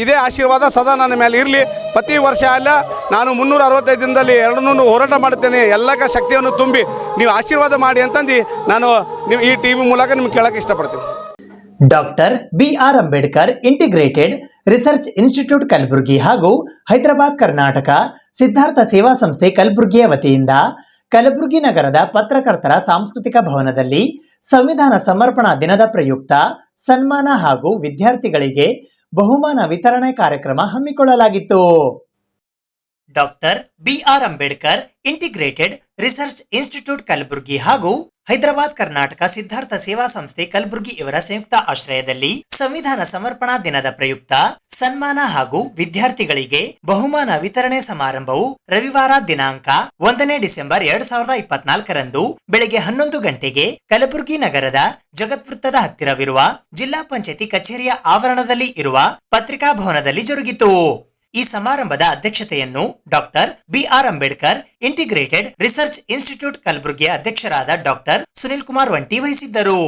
ಇದೇ ಆಶೀರ್ವಾದ ಸದಾ ನನ್ನ ಮೇಲೆ ಇರಲಿ. ಪ್ರತಿ ವರ್ಷ ಅಲ್ಲ, ನಾನು 365 ದಿನದಲ್ಲಿ 200 ಹೋರಾಟ ಮಾಡುತ್ತೇನೆ. ಎಲ್ಲಕ್ಕೆ ಶಕ್ತಿಯನ್ನು ತುಂಬಿ ನೀವು ಆಶೀರ್ವಾದ ಮಾಡಿ ಅಂತಂದು ನಾನು ಈ ಟಿವಿ ಮೂಲಕ ನಿಮ್ಗೆ ಕೇಳಕ್ಕೆ ಇಷ್ಟಪಡ್ತೀನಿ.
Doctor BR Ambedkar integrated research institute Kalaburagi ಹಾಗೂ ಹೈದರಾಬಾದ್ ಕರ್ನಾಟಕ ಸಿದ್ಧಾರ್ಥ ಸೇವಾ ಸಂಸ್ಥೆ ಕಲಬುರಗಿಯ ವತಿಯಿಂದ ಕಲಬುರಗಿ ನಗರದ ಪತ್ರಕರ್ತರ ಸಾಂಸ್ಕೃತಿಕ ಭವನದಲ್ಲಿ ಸಂವಿಧಾನ ಸಮರ್ಪಣಾ ದಿನದ ಪ್ರಯುಕ್ತ ಸನ್ಮಾನ ಹಾಗೂ ವಿದ್ಯಾರ್ಥಿಗಳಿಗೆ ಬಹುಮಾನ ವಿತರಣೆ ಕಾರ್ಯಕ್ರಮ ಹಮ್ಮಿಕೊಳ್ಳಲಾಗಿತ್ತು. Doctor BR Ambedkar integrated research institute Kalaburagi ಹಾಗೂ ಹೈದರಾಬಾದ್ ಕರ್ನಾಟಕ ಸಿದ್ಧಾರ್ಥ ಸೇವಾ ಸಂಸ್ಥೆ ಕಲಬುರಗಿ ಇವರ ಸಂಯುಕ್ತ ಆಶ್ರಯದಲ್ಲಿ ಸಂವಿಧಾನ ಸಮರ್ಪಣಾ ದಿನದ ಪ್ರಯುಕ್ತ ಸನ್ಮಾನ ಹಾಗೂ ವಿದ್ಯಾರ್ಥಿಗಳಿಗೆ ಬಹುಮಾನ ವಿತರಣೆ ಸಮಾರಂಭವು ರವಿವಾರ ದಿನಾಂಕ 1ನೇ ಡಿಸೆಂಬರ್ 2024ರಂದು ಬೆಳಗ್ಗೆ 11 ಗಂಟೆಗೆ ಕಲಬುರಗಿ ನಗರದ ಜಗತ್ವೃತ್ತದ ಹತ್ತಿರವಿರುವ ಜಿಲ್ಲಾ ಪಂಚಾಯತಿ ಕಚೇರಿಯ ಆವರಣದಲ್ಲಿ ಇರುವ ಪತ್ರಿಕಾ ಭವನದಲ್ಲಿ ಜರುಗಿತು. ಈ ಸಮಾರಂಭದ ಅಧ್ಯಕ್ಷತೆಯನ್ನು doctor BR Ambedkar integrated research institute ಕಲಬುರಗಿಯ ಅಧ್ಯಕ್ಷರಾದ ಡಾಕ್ಟರ್ ಸುನಿಲ್ ಕುಮಾರ್ ವಂಟಿ ವಹಿಸಿದ್ದರು.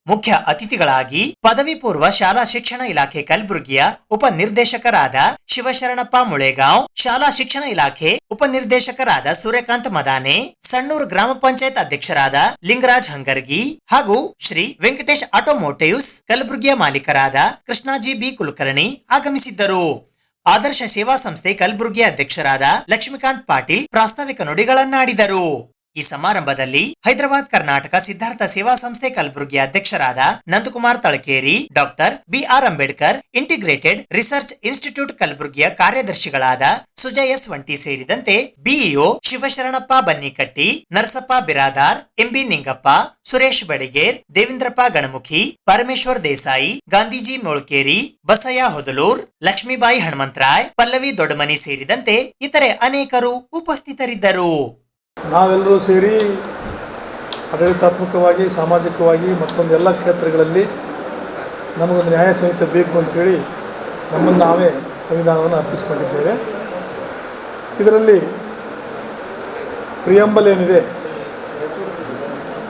ಮುಖ್ಯ ಅತಿಥಿಗಳಾಗಿ ಪದವಿ ಪೂರ್ವ ಶಾಲಾ ಶಿಕ್ಷಣ ಇಲಾಖೆ ಕಲಬುರಗಿಯ ಉಪನಿರ್ದೇಶಕರಾದ ಶಿವಶರಣಪ್ಪ ಮುಳೇಗಾಂವ್, ಶಾಲಾ ಶಿಕ್ಷಣ ಇಲಾಖೆ ಉಪನಿರ್ದೇಶಕರಾದ ಸೂರ್ಯಕಾಂತ್ ಮದಾನೆ, ಸಣ್ಣೂರು ಗ್ರಾಮ ಪಂಚಾಯತ್ ಅಧ್ಯಕ್ಷರಾದ ಲಿಂಗರಾಜ್ ಹಂಗರ್ಗಿ ಹಾಗೂ ಶ್ರೀ ವೆಂಕಟೇಶ್ ಆಟೋಮೋಟಿವ್ಸ್ ಕಲಬುರಗಿಯ ಮಾಲೀಕರಾದ ಕೃಷ್ಣಾಜಿ B ಕುಲಕರ್ಣಿ ಆಗಮಿಸಿದ್ದರು. ಆದರ್ಶ ಸೇವಾ ಸಂಸ್ಥೆ ಕಲಬುರಗಿಯ ಅಧ್ಯಕ್ಷರಾದ ಲಕ್ಷ್ಮೀಕಾಂತ್ ಪಾಟೀಲ್ ಪ್ರಾಸ್ತಾವಿಕ ನುಡಿಗಳನ್ನಾಡಿದರು. ಈ ಸಮಾರಂಭದಲ್ಲಿ ಹೈದರಾಬಾದ್ ಕರ್ನಾಟಕ ಸಿದ್ಧಾರ್ಥ ಸೇವಾ ಸಂಸ್ಥೆ ಕಲಬುರಗಿಯ ಅಧ್ಯಕ್ಷರಾದ Nandakumar Talakeri, doctor BR Ambedkar integrated research institute ಕಲಬುರಗಿಯ ಕಾರ್ಯದರ್ಶಿಗಳಾದ ಸುಜಯ್ S ವಂಟಿ ಸೇರಿದಂತೆ BEO ಶಿವಶರಣಪ್ಪ ಬನ್ನಿಕಟ್ಟಿ, ನರಸಪ್ಪ ಬಿರಾದಾರ್, MB ನಿಂಗಪ್ಪ, ಸುರೇಶ್ ಬಡಿಗೇರ್, ದೇವೇಂದ್ರಪ್ಪ ಗಣಮುಖಿ, ಪರಮೇಶ್ವರ್ ದೇಸಾಯಿ, ಗಾಂಧೀಜಿ ಮೊಳಕೇರಿ, ಬಸಯ್ಯ ಹೊದಲೂರ್, ಲಕ್ಷ್ಮೀಬಾಯಿ ಹನುಮಂತರಾಯ್, ಪಲ್ಲವಿ ದೊಡ್ಡಮನಿ ಸೇರಿದಂತೆ ಇತರೆ ಅನೇಕರು ಉಪಸ್ಥಿತರಿದ್ದರು.
ನಾವೆಲ್ಲರೂ ಸೇರಿ ಆಡಳಿತಾತ್ಮಕವಾಗಿ, ಸಾಮಾಜಿಕವಾಗಿ ಮತ್ತೊಂದು ಎಲ್ಲ ಕ್ಷೇತ್ರಗಳಲ್ಲಿ ನಮಗೊಂದು ನ್ಯಾಯ ಸಂಹಿತೆ ಬೇಕು ಅಂಥೇಳಿ ನಮ್ಮನ್ನು ನಾವೇ ಸಂವಿಧಾನವನ್ನು ಅರ್ಪಿಸಿಕೊಂಡಿದ್ದೇವೆ. ಇದರಲ್ಲಿ ಪ್ರಿಯಂಬಲ್ ಏನಿದೆ,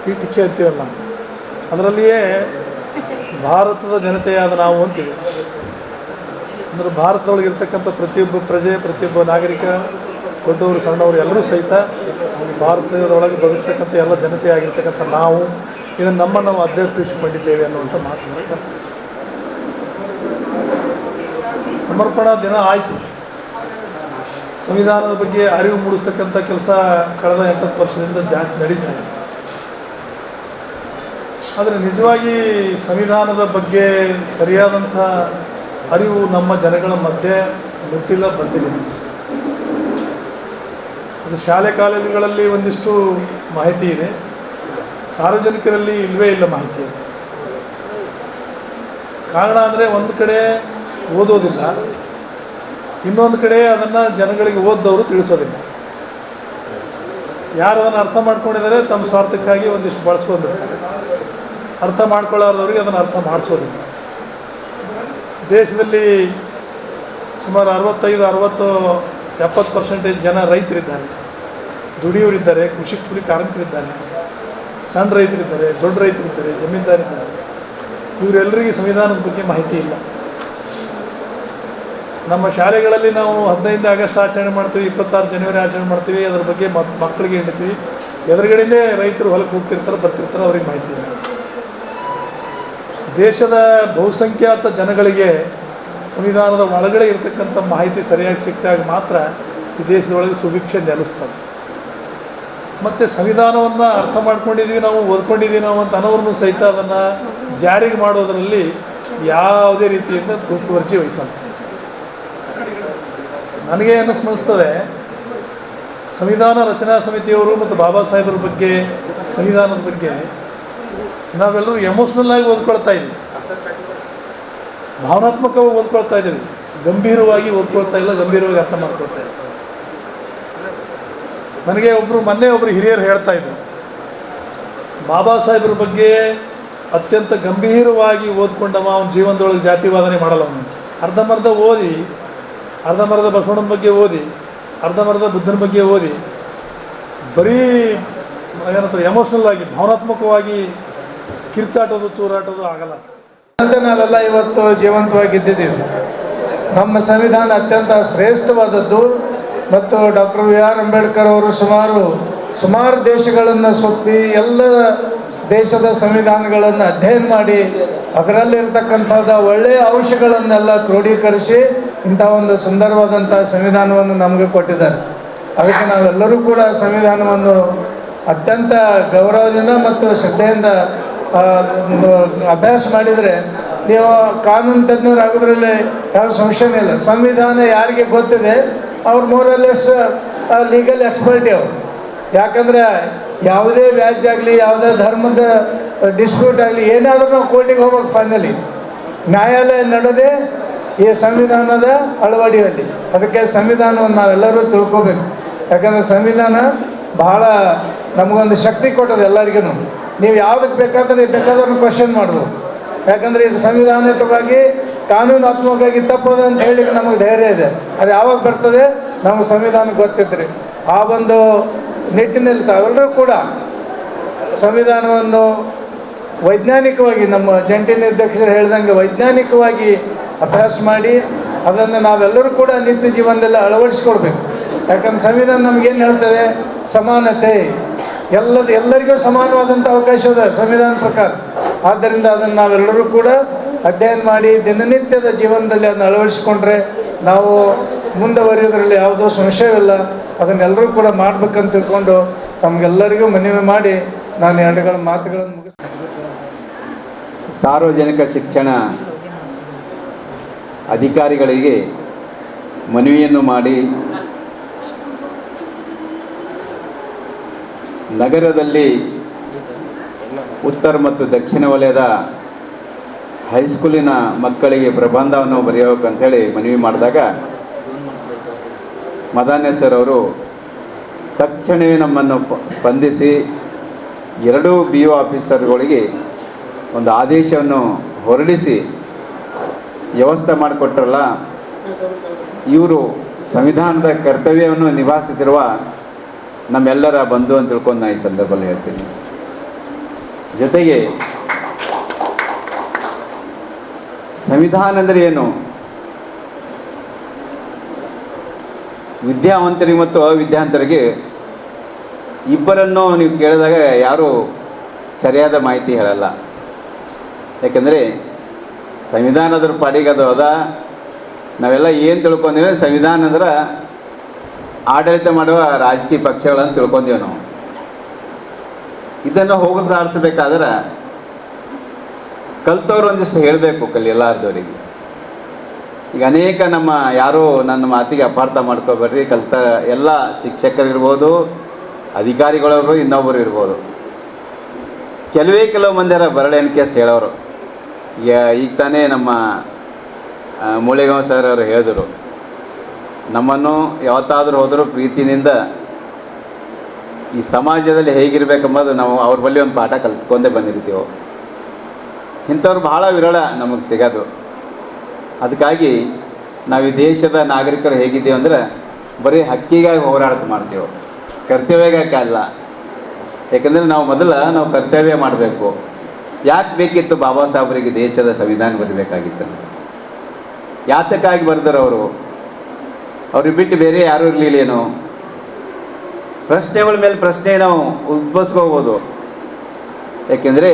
ಪೀಠಿಕೆ ಅಂತೀವಲ್ಲ, ಅದರಲ್ಲಿಯೇ ಭಾರತದ ಜನತೆಯಾದ ನಾವು ಅಂತಿದೆ. ಅಂದರೆ ಭಾರತದೊಳಗಿರ್ತಕ್ಕಂಥ ಪ್ರತಿಯೊಬ್ಬ ಪ್ರಜೆ, ಪ್ರತಿಯೊಬ್ಬ ನಾಗರಿಕ, ದೊಡ್ಡವರು ಸಣ್ಣವರು ಎಲ್ಲರೂ ಸಹಿತ ಭಾರತದೊಳಗೆ ಬದುಕ್ತಕ್ಕಂಥ ಎಲ್ಲ ಜನತೆಯಾಗಿರ್ತಕ್ಕಂಥ ನಾವು ಇದನ್ನು ನಮ್ಮನ್ನು ನಾವು ಅಧ್ಯರ್ಪಿಸಿಕೊಂಡಿದ್ದೇವೆ ಅನ್ನುವಂಥ ಮಾತುಗಳು ಬರ್ತದೆ. ಸಮರ್ಪಣಾ ದಿನ ಆಯಿತು. ಸಂವಿಧಾನದ ಬಗ್ಗೆ ಅರಿವು ಮೂಡಿಸ್ತಕ್ಕಂಥ ಕೆಲಸ ಕಳೆದ 8 ವರ್ಷದಿಂದ ಜಾಸ್ತಿ ನಡೀತಾ ಇದೆ. ಆದರೆ ನಿಜವಾಗಿ ಸಂವಿಧಾನದ ಬಗ್ಗೆ ಸರಿಯಾದಂಥ ಅರಿವು ನಮ್ಮ ಜನಗಳ ಮಧ್ಯೆ ಮುಟ್ಟಿಲ್ಲ, ಬಂದಿಲ್ಲ. ಅದು ಶಾಲೆ ಕಾಲೇಜುಗಳಲ್ಲಿ ಒಂದಿಷ್ಟು ಮಾಹಿತಿ ಇದೆ, ಸಾರ್ವಜನಿಕರಲ್ಲಿ ಇಲ್ಲವೇ ಇಲ್ಲ ಮಾಹಿತಿ. ಕಾರಣ ಅಂದರೆ ಒಂದು ಕಡೆ ಓದೋದಿಲ್ಲ, ಇನ್ನೊಂದು ಕಡೆ ಅದನ್ನು ಜನಗಳಿಗೆ ಓದ್ದವರು ತಿಳಿಸೋದಿಲ್ಲ. ಯಾರು ಅದನ್ನು ಅರ್ಥ ಮಾಡ್ಕೊಂಡಿದ್ದಾರೆ ತಮ್ಮ ಸ್ವಾರ್ಥಕ್ಕಾಗಿ ಒಂದಿಷ್ಟು ಬಳಸ್ಕೊಂಡ್ಬಿಡ್ತಾರೆ. ಅರ್ಥ ಮಾಡ್ಕೊಳ್ಳಾರ್ದವ್ರಿಗೆ ಅದನ್ನು ಅರ್ಥ ಮಾಡಿಸೋದಿಲ್ಲ. ದೇಶದಲ್ಲಿ ಸುಮಾರು 65-70% ಜನ ರೈತರಿದ್ದಾರೆ, ದುಡಿಯೋರಿದ್ದಾರೆ, ಕೃಷಿ ಕೂಲಿ ಕಾರ್ಮಿಕರಿದ್ದಾರೆ, ಸಣ್ಣ ರೈತರಿದ್ದಾರೆ, ದೊಡ್ಡ ರೈತರಿದ್ದಾರೆ, ಜಮೀನ್ದಾರಿದ್ದಾರೆ. ಇವರೆಲ್ಲರಿಗೂ ಸಂವಿಧಾನದ ಬಗ್ಗೆ ಮಾಹಿತಿ ಇಲ್ಲ. ನಮ್ಮ ಶಾಲೆಗಳಲ್ಲಿ ನಾವು 15 ಆಗಸ್ಟ್ ಆಚರಣೆ ಮಾಡ್ತೀವಿ, 26 ಜನವರಿ ಆಚರಣೆ ಮಾಡ್ತೀವಿ, ಅದ್ರ ಬಗ್ಗೆ ಮಕ್ಕಳಿಗೆ ಹೇಳ್ತೀವಿ. ಎದುರುಗಡೆಯೇ ರೈತರು ಹೊಲಕ್ಕೆ ಹೋಗ್ತಿರ್ತಾರೆ, ಬರ್ತಿರ್ತಾರೆ, ಅವ್ರಿಗೆ ಮಾಹಿತಿ ಇಲ್ಲ. ದೇಶದ ಬಹುಸಂಖ್ಯಾತ ಜನಗಳಿಗೆ ಸಂವಿಧಾನದ ಒಳಗಡೆ ಇರತಕ್ಕಂಥ ಮಾಹಿತಿ ಸರಿಯಾಗಿ ಸಿಕ್ಕಾಗ ಮಾತ್ರ ಈ ದೇಶದೊಳಗೆ ಸುಭಿಕ್ಷೆ ನೆಲೆಸ್ತದೆ. ಮತ್ತು ಸಂವಿಧಾನವನ್ನು ಅರ್ಥ ಮಾಡ್ಕೊಂಡಿದ್ದೀವಿ ನಾವು, ಓದ್ಕೊಂಡಿದ್ದೀವಿ ನಾವು ಅಂತ ಅನ್ನೋರ್ನು ಸಹಿತ ಅದನ್ನು ಜಾರಿಗೆ ಮಾಡೋದರಲ್ಲಿ ಯಾವುದೇ ರೀತಿಯಿಂದ ಮುತುವರ್ಜಿ ವಹಿಸಲ್ಲ. ನನಗೆ ಅನ್ನಿಸ್ತದೆ, ಸಂವಿಧಾನ ರಚನಾ ಸಮಿತಿಯವರು ಮತ್ತು ಬಾಬಾ ಸಾಹೇಬರ ಬಗ್ಗೆ, ಸಂವಿಧಾನದ ಬಗ್ಗೆ ನಾವೆಲ್ಲರೂ ಎಮೋಷ್ನಲ್ ಆಗಿ ಓದ್ಕೊಳ್ತಾ ಇದ್ದೀವಿ, ಭಾವನಾತ್ಮಕವಾಗಿ ಓದ್ಕೊಳ್ತಾ ಇದ್ದೀವಿ, ಗಂಭೀರವಾಗಿ ಓದ್ಕೊಳ್ತಾ ಇಲ್ಲ, ಗಂಭೀರವಾಗಿ ಅರ್ಥ ಮಾಡ್ಕೊಳ್ತಾ ಇದ್ದೀವಿ. ನನಗೆ ಮೊನ್ನೆ ಒಬ್ಬರು ಹಿರಿಯರು ಹೇಳ್ತಾ ಇದ್ರು, ಬಾಬಾ ಸಾಹೇಬ್ರ ಬಗ್ಗೆ ಅತ್ಯಂತ ಗಂಭೀರವಾಗಿ ಓದ್ಕೊಂಡವ ಅವನ ಜೀವನದೊಳಗೆ ಜಾತಿವಾದನೆ ಮಾಡಲ್ಲ ಅವನಂತ. ಅರ್ಧಂಬರ್ಧ ಓದಿ, ಅರ್ಧಂಬರ್ಧ ಬಸವಣ್ಣನ ಬಗ್ಗೆ ಓದಿ, ಅರ್ಧಂಬರ್ಧ ಬುದ್ಧನ ಬಗ್ಗೆ ಓದಿ, ಬರೀ ಏನಂತಾರೆ ಎಮೋಷ್ನಲ್ ಆಗಿ ಭಾವನಾತ್ಮಕವಾಗಿ ಕಿರ್ಚಾಟೋದು ಚೂರಾಟೋದು ಆಗಲ್ಲ.
ನಾವೆಲ್ಲ ಇವತ್ತು ಜೀವಂತವಾಗಿದ್ದೇವೆ. ನಮ್ಮ ಸಂವಿಧಾನ ಅತ್ಯಂತ ಶ್ರೇಷ್ಠವಾದದ್ದು ಮತ್ತು ಡಾಕ್ಟರ್ BR ಅಂಬೇಡ್ಕರ್ ಅವರು ಸುಮಾರು ದೇಶಗಳನ್ನು ಸುತ್ತಿ ಎಲ್ಲ ದೇಶದ ಸಂವಿಧಾನಗಳನ್ನು ಅಧ್ಯಯನ ಮಾಡಿ ಅದರಲ್ಲಿರ್ತಕ್ಕಂಥದ್ದು ಒಳ್ಳೆಯ ಅಂಶಗಳನ್ನೆಲ್ಲ ಕ್ರೋಢೀಕರಿಸಿ ಇಂಥ ಒಂದು ಸುಂದರವಾದಂಥ ಸಂವಿಧಾನವನ್ನು ನಮಗೆ ಕೊಟ್ಟಿದ್ದಾರೆ. ಅದಕ್ಕೆ ನಾವೆಲ್ಲರೂ ಕೂಡ ಸಂವಿಧಾನವನ್ನು ಅತ್ಯಂತ ಗೌರವದಿಂದ ಮತ್ತು ಶ್ರದ್ಧೆಯಿಂದ ಅಭ್ಯಾಸ ಮಾಡಿದರೆ ನೀವು ಕಾನೂನು ತಜ್ಞರಾಗೋದ್ರಲ್ಲಿ ಯಾವ ಸಂಶಯನೇ ಇಲ್ಲ. ಸಂವಿಧಾನ ಯಾರಿಗೆ ಗೊತ್ತಿದೆ ಅವ್ರು ಮೋರಲೆಸ್ ಲೀಗಲ್ ಎಕ್ಸ್ಪರ್ಟಿ ಅವರು. ಯಾಕಂದರೆ ಯಾವುದೇ ವ್ಯಾಜ್ಯ ಆಗಲಿ, ಯಾವುದೇ ಧರ್ಮದ ಡಿಸ್ಪ್ಯೂಟ್ ಆಗಲಿ, ಏನಾದರೂ ನಾವು ಕೋರ್ಟಿಗೆ ಹೋಗ್ಬೇಕು. ಫೈನಲಿ ನ್ಯಾಯಾಲಯ ನಡೆದೇ ಈ ಸಂವಿಧಾನದ ಅಳವಡಿಯಲ್ಲಿ. ಅದಕ್ಕೆ ಸಂವಿಧಾನವನ್ನು ನಾವೆಲ್ಲರೂ ತಿಳ್ಕೋಬೇಕು. ಯಾಕಂದರೆ ಸಂವಿಧಾನ ಬಹಳ ನಮಗೊಂದು ಶಕ್ತಿ ಕೊಟ್ಟದೆ ಎಲ್ಲರಿಗೂ. ನೀವು ಯಾವುದಕ್ಕೆ ಬೇಕಾದ್ರೂ ಕ್ವಶನ್ ಮಾಡ್ಬೋದು. ಯಾಕಂದರೆ ಇದು ಸಂವಿಧಾನಿಕವಾಗಿ ಕಾನೂನಾತ್ಮಕವಾಗಿ ತಪ್ಪದು ಅಂತ ಹೇಳಿ ನಮಗೆ ಧೈರ್ಯ ಇದೆ. ಅದು ಯಾವಾಗ ಬರ್ತದೆ ನಮಗೆ ಸಂವಿಧಾನ ಗೊತ್ತಿದ್ರಿ. ಆ ಒಂದು ನಿಟ್ಟಿನಲ್ಲಿ ತಾವೆಲ್ಲರೂ ಕೂಡ ಸಂವಿಧಾನವನ್ನು ವೈಜ್ಞಾನಿಕವಾಗಿ, ನಮ್ಮ ಜಂಟಿ ನಿರ್ದೇಶಕರು ಹೇಳಿದಂಗೆ ವೈಜ್ಞಾನಿಕವಾಗಿ ಅಭ್ಯಾಸ ಮಾಡಿ ಅದನ್ನು ನಾವೆಲ್ಲರೂ ಕೂಡ ನಿತ್ಯ ಜೀವನದಲ್ಲಿ ಅಳವಡಿಸ್ಕೊಡ್ಬೇಕು. ಯಾಕಂದ್ರೆ ಸಂವಿಧಾನ ನಮಗೇನು ಹೇಳ್ತದೆ? ಸಮಾನತೆ, ಎಲ್ಲರಿಗೂ ಸಮಾನವಾದಂಥ ಅವಕಾಶ ಇದೆ ಸಂವಿಧಾನ ಪ್ರಕಾರ. ಆದ್ದರಿಂದ ಅದನ್ನು ನಾವೆಲ್ಲರೂ ಕೂಡ ಅಧ್ಯಯನ ಮಾಡಿ ದಿನನಿತ್ಯದ ಜೀವನದಲ್ಲಿ ಅದನ್ನು ಅಳವಡಿಸ್ಕೊಂಡ್ರೆ ನಾವು ಮುಂದುವರಿಯೋದ್ರಲ್ಲಿ ಯಾವುದೋ ಸಂಶಯವಿಲ್ಲ. ಅದನ್ನೆಲ್ಲರೂ ಕೂಡ ಮಾಡ್ಬೇಕಂತ ತಿಳ್ಕೊಂಡು ನಮಗೆಲ್ಲರಿಗೂ ಮನವಿ ಮಾಡಿ ನಾನು 2 ಮಾತುಗಳನ್ನು ಮುಗಿಸ್ತೀನಿ.
ಸಾರ್ವಜನಿಕ ಶಿಕ್ಷಣ ಅಧಿಕಾರಿಗಳಿಗೆ ಮನವಿಯನ್ನು ಮಾಡಿ ನಗರದಲ್ಲಿ ಉತ್ತರ ಮತ್ತು ದಕ್ಷಿಣ ವಲಯದ ಹೈಸ್ಕೂಲಿನ ಮಕ್ಕಳಿಗೆ ಪ್ರಬಂಧವನ್ನು ಬರೆಯಬೇಕಂತೇಳಿ ಮನವಿ ಮಾಡಿದಾಗ ಮದಾನ್ಯ ಸರ್ ಅವರು ತಕ್ಷಣವೇ ನಮ್ಮನ್ನು ಸ್ಪಂದಿಸಿ ಎರಡೂ BO ಆಫೀಸರ್ಗಳಿಗೆ ಒಂದು ಆದೇಶವನ್ನು ಹೊರಡಿಸಿ ವ್ಯವಸ್ಥೆ ಮಾಡಿಕೊಟ್ರಲ್ಲ, ಇವರು ಸಂವಿಧಾನದ ಕರ್ತವ್ಯವನ್ನು ನಿಭಾಯಿಸುತ್ತಿರುವ ನಮ್ಮೆಲ್ಲರ ಬಂಧು ಅಂತ ತಿಳ್ಕೊಂಡು ನಾನು ಈ ಸಂದರ್ಭದಲ್ಲಿ ಹೇಳ್ತೀನಿ. ಜೊತೆಗೆ ಸಂವಿಧಾನ ಅಂದರೆ ಏನು? ವಿದ್ಯಾವಂತರಿಗೆ ಮತ್ತು ಅವಿದ್ಯಾವಂತರಿಗೆ ಇಬ್ಬರನ್ನು ನೀವು ಕೇಳಿದಾಗ ಯಾರೂ ಸರಿಯಾದ ಮಾಹಿತಿ ಹೇಳಲ್ಲ. ಯಾಕೆಂದರೆ ಸಂವಿಧಾನದ್ರ ಪಾಡಿಗೆ ಅದು ಅದ. ನಾವೆಲ್ಲ ಏನು ತಿಳ್ಕೊಂಡೀವಿ, ಸಂವಿಧಾನ ಅಂದ್ರೆ ಆಡಳಿತ ಮಾಡುವ ರಾಜಕೀಯ ಪಕ್ಷಗಳನ್ನು ತಿಳ್ಕೊಂಡೀವಿ ನಾವು. ಇದನ್ನು ಹೋಗಿ ಸಾರಿಸಬೇಕಾದ್ರೆ ಕಲ್ತವ್ರು ಒಂದಿಷ್ಟು ಹೇಳಬೇಕು ಎಲ್ಲಾರ್ದವರಿಗೆ. ಈಗ ಅನೇಕ ನಮ್ಮ ಯಾರೂ ನನ್ನ ಮಾತಿಗೆ ಅಪಾರ್ಥ ಮಾಡ್ಕೊಬೇಡ್ರಿ, ಕಲ್ತ ಎಲ್ಲ ಶಿಕ್ಷಕರಿರ್ಬೋದು, ಅಧಿಕಾರಿಗಳವರು, ಇನ್ನೊಬ್ಬರು ಇರ್ಬೋದು. ಕೆಲವು ಮಂದಿರ ಬರಳೆಣಿಕೆ ಅಷ್ಟು ಹೇಳೋರು. ಈಗ ತಾನೇ ನಮ್ಮ ಮುಳೆಗಾಂವ್ ಸರ್ ಅವರು ಹೇಳಿದರು, ನಮ್ಮನ್ನು ಯಾವತ್ತಾದರೂ ಹೋದರೂ ಪ್ರೀತಿನಿಂದ ಈ ಸಮಾಜದಲ್ಲಿ ಹೇಗಿರಬೇಕೆಂಬುದು ನಾವು ಅವ್ರ ಬಳಿ ಒಂದು ಪಾಠ ಕಲ್ತ್ಕೊಂಡೇ ಬಂದಿರ್ತೀವಿ. ಇಂಥವ್ರು ಭಾಳ ವಿರಳ ನಮಗೆ ಸಿಗೋದು. ಅದಕ್ಕಾಗಿ ನಾವು ಈ ದೇಶದ ನಾಗರಿಕರು ಹೇಗಿದ್ದೀವಿ ಅಂದರೆ ಬರೀ ಹಕ್ಕಿಗಾಗಿ ಹೋರಾಟ ಮಾಡ್ತೀವಿ, ಕರ್ತವ್ಯಕ್ಕೆ ಅಲ್ಲ. ಯಾಕಂದರೆ ನಾವು ಕರ್ತವ್ಯ ಮಾಡಬೇಕು. ಯಾಕೆ ಬೇಕಿತ್ತು ಬಾಬಾ ಸಾಹೇಬರಿಗೆ ದೇಶದ ಸಂವಿಧಾನ ಬರಬೇಕಾಗಿತ್ತು? ಯಾತಕ್ಕಾಗಿ ಬರೆದರು ಅವರು? ಅವ್ರಿಗೆ ಬಿಟ್ಟು ಬೇರೆ ಯಾರೂ ಇರಲಿಲ್ಲೇನು? ಪ್ರಶ್ನೆಗಳ ಮೇಲೆ ಪ್ರಶ್ನೆ ನಾವು ಉದ್ಭವಿಸ್ಕೋಬೋದು. ಯಾಕೆಂದರೆ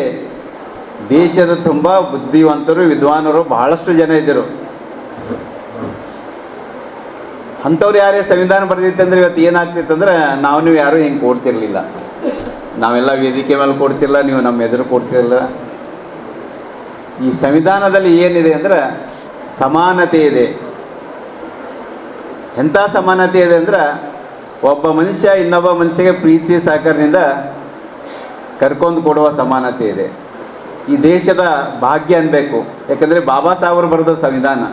ದೇಶದ ತುಂಬ ಬುದ್ಧಿವಂತರು, ವಿದ್ವಾನರು ಬಹಳಷ್ಟು ಜನ ಇದ್ದರು. ಅಂಥವ್ರು ಯಾರೇ ಸಂವಿಧಾನ ಬರೆದಿತ್ತಂದ್ರೆ ಇವತ್ತು ಏನಾಗ್ತಿತ್ತಂದ್ರೆ ನೀವು ಯಾರೂ ಹಿಂಗೆ ಕೊಡ್ತಿರ್ಲಿಲ್ಲ. ನಾವೆಲ್ಲ ವೇದಿಕೆ ಮೇಲೆ ಕೊಡ್ತಿಲ್ಲ, ನೀವು ನಮ್ಮ ಎದುರು ಕೊಡ್ತಿರಲಿಲ್ಲ. ಈ ಸಂವಿಧಾನದಲ್ಲಿ ಏನಿದೆ ಅಂದ್ರೆ ಸಮಾನತೆ ಇದೆ. ಎಂಥ ಸಮಾನತೆ ಇದೆ ಅಂದ್ರೆ ಒಬ್ಬ ಮನುಷ್ಯ ಇನ್ನೊಬ್ಬ ಮನುಷ್ಯಗೆ ಪ್ರೀತಿ ಸಹಕಾರದಿಂದ ಕರ್ಕೊಂಡು ಕೊಡುವ ಸಮಾನತೆ ಇದೆ. ಈ ದೇಶದ ಭಾಗ್ಯ ಅನ್ಬೇಕು. ಯಾಕಂದರೆ ಬಾಬಾ ಸಾಹೇಬರು ಬರೆದ ಸಂವಿಧಾನ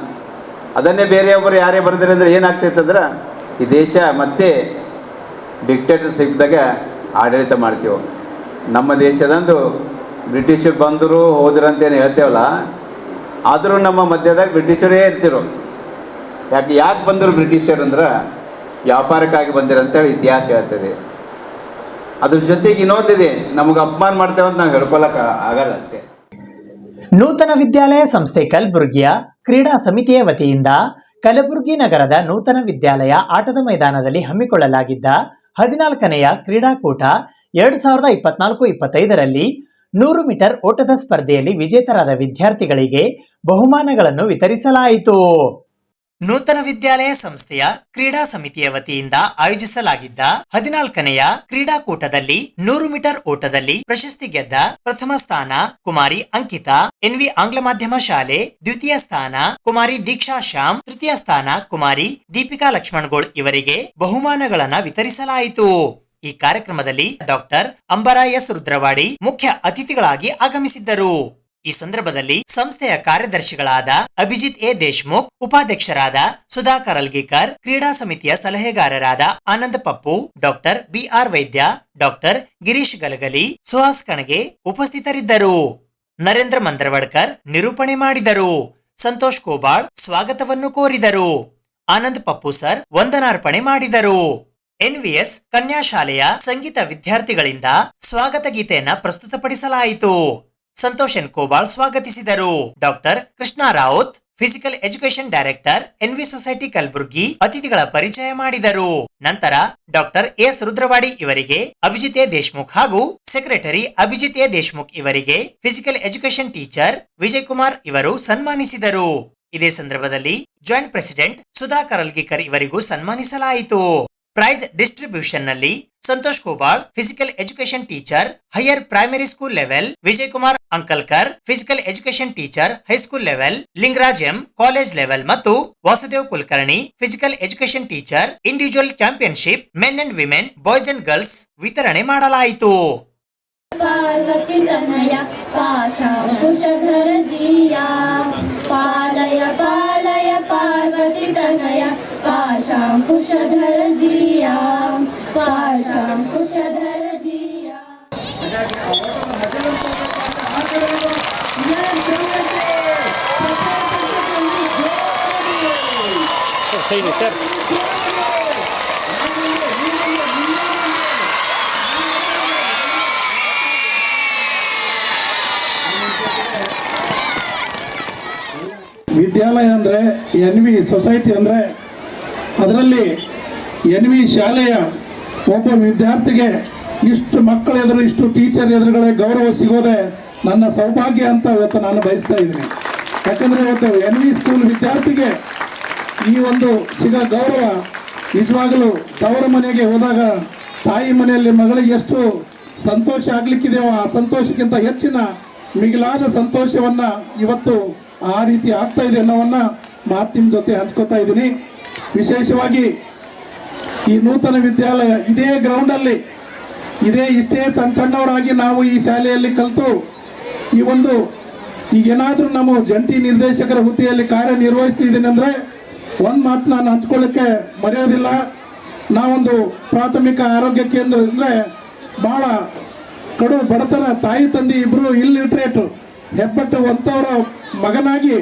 ಅದನ್ನೇ ಬೇರೆಯೊಬ್ಬರು ಯಾರೇ ಬರೆದ್ರೆ ಅಂದರೆ ಏನಾಗ್ತೈತಂದ್ರೆ ಈ ದೇಶ ಮತ್ತೆ ಡಿಕ್ಟೇಟರ್ಶಿಪ್ದಾಗ ಆಡಳಿತ ಮಾಡ್ತೀವಿ. ನಮ್ಮ ದೇಶದಂದು ಬ್ರಿಟಿಷರು ಬಂದರು ಹೋದ್ರು ಅಂತೇನು ಹೇಳ್ತೇವಲ್ಲ, ಆದರೂ ನಮ್ಮ ಮಧ್ಯದಾಗ ಬ್ರಿಟಿಷರೇ ಇರ್ತಿರು. ಯಾಕೆ ಬಂದರು ಬ್ರಿಟಿಷರು ಅಂದ್ರೆ ವ್ಯಾಪಾರಕ್ಕಾಗಿ ಬಂದಿರಂತೇಳಿ ಇತಿಹಾಸ ಹೇಳ್ತದೆ. ಅದ್ರ ಜೊತೆಗೆ ಇನ್ನೊಂದಿದೆ, ನಮಗೆ ಅಪಮಾನ ಮಾಡ್ತೇವೆ ಅಂತ ನಾವು ಹೇಳ್ಕೊಳಕ್ಕೆ ಆಗಲ್ಲ ಅಷ್ಟೇ.
ನೂತನ ವಿದ್ಯಾಲಯ ಸಂಸ್ಥೆ ಕಲಬುರಗಿಯ ಕ್ರೀಡಾ ಸಮಿತಿಯ ವತಿಯಿಂದ ಕಲಬುರಗಿ ನಗರದ ನೂತನ ವಿದ್ಯಾಲಯ ಆಟದ ಮೈದಾನದಲ್ಲಿ ಹಮ್ಮಿಕೊಳ್ಳಲಾಗಿದ್ದ 14ನೆಯ ಕ್ರೀಡಾಕೂಟ 2024-25ರಲ್ಲಿ 100 ಮೀಟರ್ ಓಟದ ಸ್ಪರ್ಧೆಯಲ್ಲಿ ವಿಜೇತರಾದ ವಿದ್ಯಾರ್ಥಿಗಳಿಗೆ ಬಹುಮಾನಗಳನ್ನು ವಿತರಿಸಲಾಯಿತು. ನೂತನ ವಿದ್ಯಾಲಯ ಸಂಸ್ಥೆಯ ಕ್ರೀಡಾ ಸಮಿತಿಯ ವತಿಯಿಂದ ಆಯೋಜಿಸಲಾಗಿದ್ದ 14ನೆಯ ಕ್ರೀಡಾಕೂಟದಲ್ಲಿ 100 ಮೀಟರ್ ಓಟದಲ್ಲಿ ಪ್ರಶಸ್ತಿ ಗೆದ್ದ ಪ್ರಥಮ ಸ್ಥಾನ ಕುಮಾರಿ ಅಂಕಿತಾ NV ಆಂಗ್ಲ ಮಾಧ್ಯಮ ಶಾಲೆ, ದ್ವಿತೀಯ ಸ್ಥಾನ ಕುಮಾರಿ ದೀಕ್ಷಾ ಶ್ಯಾಮ್, ತೃತೀಯ ಸ್ಥಾನ ಕುಮಾರಿ ದೀಪಿಕಾ ಲಕ್ಷ್ಮಣಗೋಳ್ ಇವರಿಗೆ ಬಹುಮಾನಗಳನ್ನ ವಿತರಿಸಲಾಯಿತು. ಈ ಕಾರ್ಯಕ್ರಮದಲ್ಲಿ ಡಾಕ್ಟರ್ ಅಂಬಾರ ಎಸ್ ರುದ್ರವಾಡಿ ಮುಖ್ಯ ಅತಿಥಿಗಳಾಗಿ ಆಗಮಿಸಿದ್ದರು. ಈ ಸಂದರ್ಭದಲ್ಲಿ ಸಂಸ್ಥೆಯ ಕಾರ್ಯದರ್ಶಿಗಳಾದ ಅಭಿಜಿತ್ ಎ ದೇಶ್ಮುಖ್, ಉಪಾಧ್ಯಕ್ಷರಾದ ಸುಧಾಕರ್ ಅಲ್ಗೀಕರ್, ಕ್ರೀಡಾ ಸಮಿತಿಯ ಸಲಹೆಗಾರರಾದ ಆನಂದ್ ಪಪ್ಪು, ಡಾಕ್ಟರ್ BR ವೈದ್ಯ, ಡಾಕ್ಟರ್ ಗಿರೀಶ್ ಗಲಗಲಿ, ಸುಹಾಸ್ ಕಣಗೆ ಉಪಸ್ಥಿತರಿದ್ದರು. ನರೇಂದ್ರ ಮಂದ್ರವಡ್ಕರ್ ನಿರೂಪಣೆ ಮಾಡಿದರು. ಸಂತೋಷ್ ಕೋಬಾಳ್ ಸ್ವಾಗತವನ್ನು ಕೋರಿದರು. ಆನಂದ್ ಪಪ್ಪು ಸರ್ ವಂದನಾರ್ಪಣೆ ಮಾಡಿದರು. NVS ಕನ್ಯಾ ಶಾಲೆಯ ಸಂಗೀತ ವಿದ್ಯಾರ್ಥಿಗಳಿಂದ ಸ್ವಾಗತ ಗೀತೆಯನ್ನ ಪ್ರಸ್ತುತಪಡಿಸಲಾಯಿತು. ಸಂತೋಷ್ ಎನ್ ಕೋಬಾಳ್ ಸ್ವಾಗತಿಸಿದರು. Doctor Krishna Raut physical education director NV society Kalaburagi ಅತಿಥಿಗಳ ಪರಿಚಯ ಮಾಡಿದರು. ನಂತರ ಡಾಕ್ಟರ್ ಎಸ್ ರುದ್ರವಾಡಿ ಇವರಿಗೆ ಅಭಿಜಿತ್ ಎ ದೇಶ್ಮುಖ್ ಹಾಗೂ ಸೆಕ್ರೆಟರಿ ಅಭಿಜಿತ್ ಎ ದೇಶ್ಮುಖ್ ಇವರಿಗೆ physical education teacher Vijay Kumar ಇವರು ಸನ್ಮಾನಿಸಿದರು. ಇದೇ ಸಂದರ್ಭದಲ್ಲಿ ಜಾಯಿಂಟ್ ಪ್ರೆಸಿಡೆಂಟ್ ಸುಧಾಕರ್ ಅಲ್ಗೀಕರ್ ಇವರಿಗೂ ಸನ್ಮಾನಿಸಲಾಯಿತು. ಪ್ರೈಸ್ ಡಿಸ್ಟ್ರಿಬ್ಯೂಷನ್ ನಲ್ಲಿ Santosh Kobal physical education teacher higher primary school level, Vijay Kumar Ankalkar physical education teacher high school level, Lingaraj M college level ಮತ್ತು Vasudev Kulkarni physical education teacher individual championship men and women boys and girls ವಿತರಣೆ ಮಾಡಲಾಯಿತು.
ಪಾರ್ವತಿ ತನಯ ಪಾಶಾಂಕುಶಧರ ಜಿಯಾ ಪಾಲಯ ಪಾಲಯ ಪಾರ್ವತಿ ತನಯ ಪಾಶಾಂಕುಶಧರ ಜಿಯಾ ಪಾಶಾಂಕುಶಧರ ಜಿಯಾ
ಸರ್.
ವಿದ್ಯಾಲಯ ಅಂದರೆ NV ಸೊಸೈಟಿ ಅಂದರೆ ಅದರಲ್ಲಿ NV ಶಾಲೆಯ ಒಬ್ಬ ವಿದ್ಯಾರ್ಥಿಗೆ ಇಷ್ಟು ಮಕ್ಕಳ ಎದುರು ಇಷ್ಟು ಟೀಚರ್ ಎದುರುಗಡೆ ಗೌರವ ಸಿಗೋದೆ ನನ್ನ ಸೌಭಾಗ್ಯ ಅಂತ ಇವತ್ತು ನಾನು ಬಯಸ್ತಾ ಇದ್ದೀನಿ. ಯಾಕಂದರೆ ಇವತ್ತು NV ಸ್ಕೂಲ್ ವಿದ್ಯಾರ್ಥಿಗೆ ಈ ಒಂದು ಸಿಗೋ ಗೌರವ ನಿಜವಾಗಲೂ ತವರ ಮನೆಗೆ ಹೋದಾಗ ತಾಯಿ ಮನೆಯಲ್ಲಿ ಮಗಳಿಗೆ ಎಷ್ಟು ಸಂತೋಷ ಆಗಲಿಕ್ಕಿದೆಯೋ ಆ ಸಂತೋಷಕ್ಕಿಂತ ಹೆಚ್ಚಿನ ಮಿಗಿಲಾದ ಸಂತೋಷವನ್ನು ಇವತ್ತು ಆ ರೀತಿ ಆಗ್ತಾ ಇದೆ ಅನ್ನೋವನ್ನು ಮಾತು ನಿಮ್ಮ ಜೊತೆ ಹಂಚ್ಕೋತಾ ಇದ್ದೀನಿ. ವಿಶೇಷವಾಗಿ ಈ ನೂತನ ವಿದ್ಯಾಲಯ ಇದೇ ಗ್ರೌಂಡಲ್ಲಿ ಇಷ್ಟೇ ಸಣ್ಣವರಾಗಿ ನಾವು ಈ ಶಾಲೆಯಲ್ಲಿ ಕಲಿತು ಈ ಒಂದು ಈಗೇನಾದರೂ ನಮ್ಮ ಜಂಟಿ ನಿರ್ದೇಶಕರ ಹುದ್ದೆಯಲ್ಲಿ ಕಾರ್ಯನಿರ್ವಹಿಸ್ತಿದ್ದೀನಿ ಅಂದರೆ ಒಂದು ಮಾತು ನಾನು ಹಂಚ್ಕೊಳ್ಳೋಕ್ಕೆ ಮರೆಯೋದಿಲ್ಲ. ನಾವೊಂದು ಪ್ರಾಥಮಿಕ ಆರೋಗ್ಯ ಕೇಂದ್ರ ಅಂದರೆ ಭಾಳ ಕಡು ಬಡತನ, ತಾಯಿ ತಂದೆ ಇಬ್ಬರು ಇಲ್ಲಿಟ್ರೇಟು ಹೆಬ್ಬಟ್ಟು ಅಂಥವರ ಮಗನಾಗಿ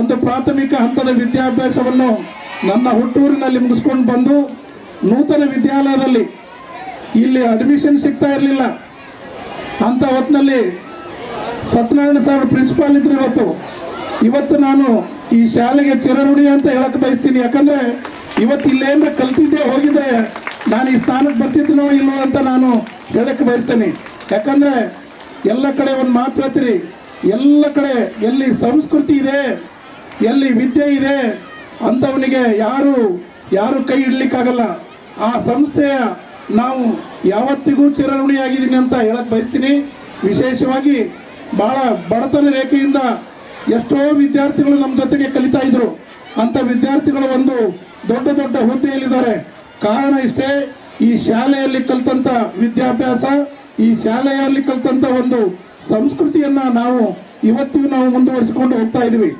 ಒಂದು ಪ್ರಾಥಮಿಕ ಹಂತದ ವಿದ್ಯಾಭ್ಯಾಸವನ್ನು ನನ್ನ ಹುಟ್ಟೂರಿನಲ್ಲಿ ಮುಗಿಸ್ಕೊಂಡು ಬಂದು ನೂತನ ವಿದ್ಯಾಲಯದಲ್ಲಿ ಇಲ್ಲಿ ಅಡ್ಮಿಷನ್ ಸಿಗ್ತಾ ಇರಲಿಲ್ಲ. ಅಂಥ ಹೊತ್ತಿನಲ್ಲಿ ಸತ್ಯನಾರಾಯಣ ಸಾಹೇಬ್ ಪ್ರಿನ್ಸಿಪಾಲ್ ಇದ್ರು. ಇವತ್ತು ನಾನು ಈ ಶಾಲೆಗೆ ಚಿರಋಣಿ ಅಂತ ಹೇಳಕ್ಕೆ ಬಯಸ್ತೀನಿ. ಯಾಕಂದರೆ ಇವತ್ತು ಇಲ್ಲೇನ ಕಲ್ತಿದ್ದೆ ಹೋಗಿದ್ದೆ ನಾನು ಈ ಸ್ಥಾನಕ್ಕೆ ಬರ್ತಿದ್ದೀನೋ ಇಲ್ಲೋ ಅಂತ ನಾನು ಹೇಳಕ್ಕೆ ಬಯಸ್ತೇನೆ. ಯಾಕಂದರೆ ಎಲ್ಲ ಕಡೆ ಒಂದು ಮಾತು ಹೇಳ್ತೀರಿ, ಎಲ್ಲ ಕಡೆ ಎಲ್ಲಿ ಸಂಸ್ಕೃತಿ ಇದೆ, ಎಲ್ಲಿ ವಿದ್ಯೆ ಇದೆ ಅಂಥವನಿಗೆ ಯಾರು ಕೈ ಇಡಲಿಕ್ಕಾಗಲ್ಲ. ಆ ಸಂಸ್ಥೆಯ ನಾವು ಯಾವತ್ತಿಗೂ ಚಿರಋಣಿಯಾಗಿದ್ದೀನಿ ಅಂತ ಹೇಳಕ್ಕೆ ಬಯಸ್ತೀನಿ. ವಿಶೇಷವಾಗಿ ಭಾಳ ಬಡತನ ರೇಖೆಯಿಂದ ಎಷ್ಟೋ ವಿದ್ಯಾರ್ಥಿಗಳು ನಮ್ಮ ಜೊತೆಗೆ ಕಲಿತಾ ಇದ್ರು. ಅಂಥ ವಿದ್ಯಾರ್ಥಿಗಳು ಒಂದು ದೊಡ್ಡ ದೊಡ್ಡ ಹುದ್ದೆಯಲ್ಲಿದ್ದಾರೆ. ಕಾರಣ ಇಷ್ಟೇ, ಈ ಶಾಲೆಯಲ್ಲಿ ಕಲಿತಂಥ ವಿದ್ಯಾಭ್ಯಾಸ, ಈ ಶಾಲೆಯಲ್ಲಿ ಕಲಿತಂಥ ಒಂದು ಸಂಸ್ಕೃತಿಯನ್ನು ನಾವು ಇವತ್ತಿಗೂ ನಾವು ಮುಂದುವರಿಸಿಕೊಂಡು ಹೋಗ್ತಾ ಇದ್ದೀವಿ.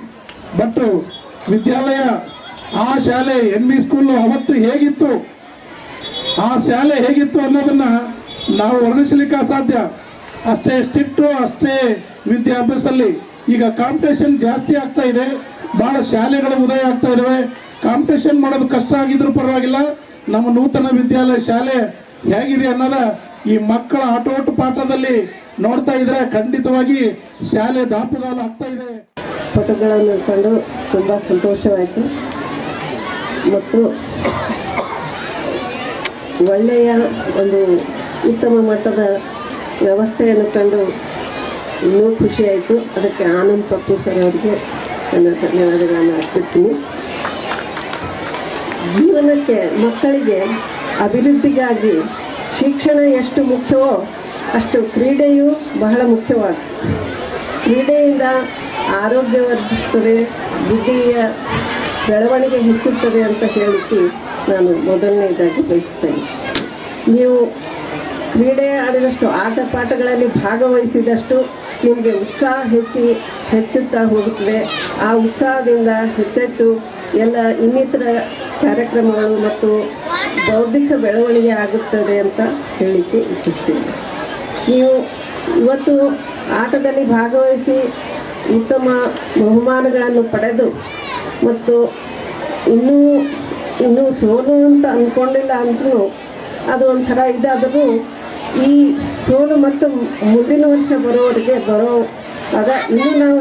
ಬಟ್ ವಿದ್ಯಾಲಯ ಆ ಶಾಲೆ NV ಸ್ಕೂಲು ಅವತ್ತು ಹೇಗಿತ್ತು, ಆ ಶಾಲೆ ಹೇಗಿತ್ತು ಅನ್ನೋದನ್ನು ನಾವು ವರ್ಣಿಸಲಿಕ್ಕೆ ಅಸಾಧ್ಯ. ಅಷ್ಟೇ ಸ್ಟ್ರಿಕ್ಟು, ಅಷ್ಟೇ ವಿದ್ಯಾಭ್ಯಾಸದಲ್ಲಿ. ಈಗ ಕಾಂಪಿಟೇಷನ್ ಜಾಸ್ತಿ ಆಗ್ತಾ ಇದೆ, ಭಾಳ ಶಾಲೆಗಳು ಉದಯ ಆಗ್ತಾ ಇದ್ದಾವೆ. ಕಾಂಪಿಟೇಷನ್ ಮಾಡೋದು ಕಷ್ಟ ಆಗಿದ್ರೂ ಪರವಾಗಿಲ್ಲ, ನಮ್ಮ ನೂತನ ವಿದ್ಯಾಲಯ ಶಾಲೆ ಹೇಗಿದೆ ಅನ್ನೋದ ಈ ಮಕ್ಕಳ ಆಟೋಟ ಪಾಠದಲ್ಲಿ ನೋಡ್ತಾ ಇದ್ರೆ ಖಂಡಿತವಾಗಿ ಶಾಲೆ ದಾಪುಗಾಲು ಆಗ್ತಾ ಇದೆ.
ಫೋಟೋಗಳನ್ನು ಕಂಡು ತುಂಬ ಸಂತೋಷವಾಯಿತು ಮತ್ತು ಒಳ್ಳೆಯ ಒಂದು ಉತ್ತಮ ಮಟ್ಟದ ವ್ಯವಸ್ಥೆಯನ್ನು ಕಂಡು ಇನ್ನೂ ಖುಷಿಯಾಯಿತು. ಅದಕ್ಕೆ ಆನಂದ್ ಪಪ್ಪು ಸರ್ ಅವರಿಗೆ ನನ್ನ ಧನ್ಯವಾದಗಳನ್ನು ಅರ್ಪಿಸ್ತೀನಿ. ಜೀವನಕ್ಕೆ ಮಕ್ಕಳಿಗೆ ಅಭಿವೃದ್ಧಿಗಾಗಿ ಶಿಕ್ಷಣ ಎಷ್ಟು ಮುಖ್ಯವೋ ಅಷ್ಟು ಕ್ರೀಡೆಯೂ ಬಹಳ ಮುಖ್ಯವಾದ. ಕ್ರೀಡೆಯಿಂದ ಆರೋಗ್ಯ ವರ್ಧಿಸ್ತದೆ, ಬುದ್ಧಿಯ ಬೆಳವಣಿಗೆ ಹೆಚ್ಚುತ್ತದೆ ಅಂತ ಹೇಳಲಿಕ್ಕೆ ನಾನು ಮೊದಲನೇದಾಗಿ ಬಯಸ್ತೇನೆ. ನೀವು ಕ್ರೀಡೆ ಆಡಿದಷ್ಟು, ಆಟ ಪಾಠಗಳಲ್ಲಿ ಭಾಗವಹಿಸಿದಷ್ಟು ನಿಮಗೆ ಉತ್ಸಾಹ ಹೆಚ್ಚುತ್ತಾ ಹೋಗುತ್ತದೆ. ಆ ಉತ್ಸಾಹದಿಂದ ಹೆಚ್ಚೆಚ್ಚು ಎಲ್ಲ ಇನ್ನಿತರ ಕಾರ್ಯಕ್ರಮಗಳು ಮತ್ತು ಬೌದ್ಧಿಕ ಬೆಳವಣಿಗೆ ಆಗುತ್ತದೆ ಅಂತ ಹೇಳಲಿಕ್ಕೆ ಇಚ್ಛಿಸ್ತೀನಿ. ನೀವು ಇವತ್ತು ಆಟದಲ್ಲಿ ಭಾಗವಹಿಸಿ ಉತ್ತಮ ಬಹುಮಾನಗಳನ್ನು ಪಡೆದು ಮತ್ತು ಇನ್ನೂ ಸೋಲು ಅಂತ ಅಂದ್ಕೊಂಡಿಲ್ಲ ಅಂದ್ರೂ ಅದು ಒಂಥರ ಇದಾದರೂ ಈ ಸೋಲು ಮತ್ತು ಮುಂದಿನ ವರ್ಷ ಬರುವಾಗ ಇನ್ನೂ ನಾವು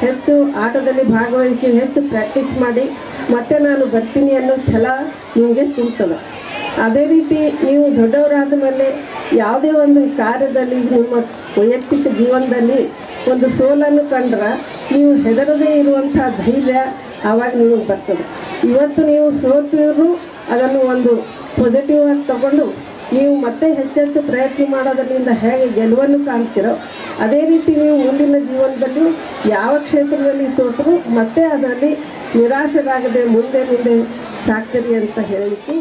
ಹೆಚ್ಚು ಆಟದಲ್ಲಿ ಭಾಗವಹಿಸಿ ಹೆಚ್ಚು ಪ್ರಾಕ್ಟೀಸ್ ಮಾಡಿ ಮತ್ತೆ ನಾನು ಬರ್ತೀನಿ ಅನ್ನೋ ಛಲ ನಿಮಗೆ ತುಂಬುತ್ತದೆ. ಅದೇ ರೀತಿ ನೀವು ದೊಡ್ಡವರಾದ ಮೇಲೆ ಯಾವುದೇ ಒಂದು ಕಾರ್ಯದಲ್ಲಿ ನಿಮ್ಮ ವೈಯಕ್ತಿಕ ಜೀವನದಲ್ಲಿ ಒಂದು ಸೋಲನ್ನು ಕಂಡ್ರೆ ನೀವು ಹೆದರದೇ ಇರುವಂಥ ಧೈರ್ಯ ಆವಾಗ ನಿಮಗೆ ಬರ್ತದೆ. ಇವತ್ತು ನೀವು ಸೋತಿದ್ರು ಅದನ್ನು ಒಂದು ಪಾಸಿಟಿವ್ ಆಗಿ ತಗೊಂಡು ನೀವು ಮತ್ತೆ ಹೆಚ್ಚೆಚ್ಚು ಪ್ರಯತ್ನ ಮಾಡೋದರಿಂದ ಹೇಗೆ ಗೆಲುವನ್ನು ಕಾಣ್ತೀರೋ ಅದೇ ರೀತಿ ನೀವು ಮುಂದಿನ ಜೀವನದಲ್ಲಿ ಯಾವ ಕ್ಷೇತ್ರದಲ್ಲಿ ಸೋತರೂ ಮತ್ತೆ ಅದರಲ್ಲಿ ನಿರಾಶರಾಗದೆ ಮುಂದೆ ಸಾಕ್ತೀರಿ ಅಂತ ಹೇಳಲಿಕ್ಕೆ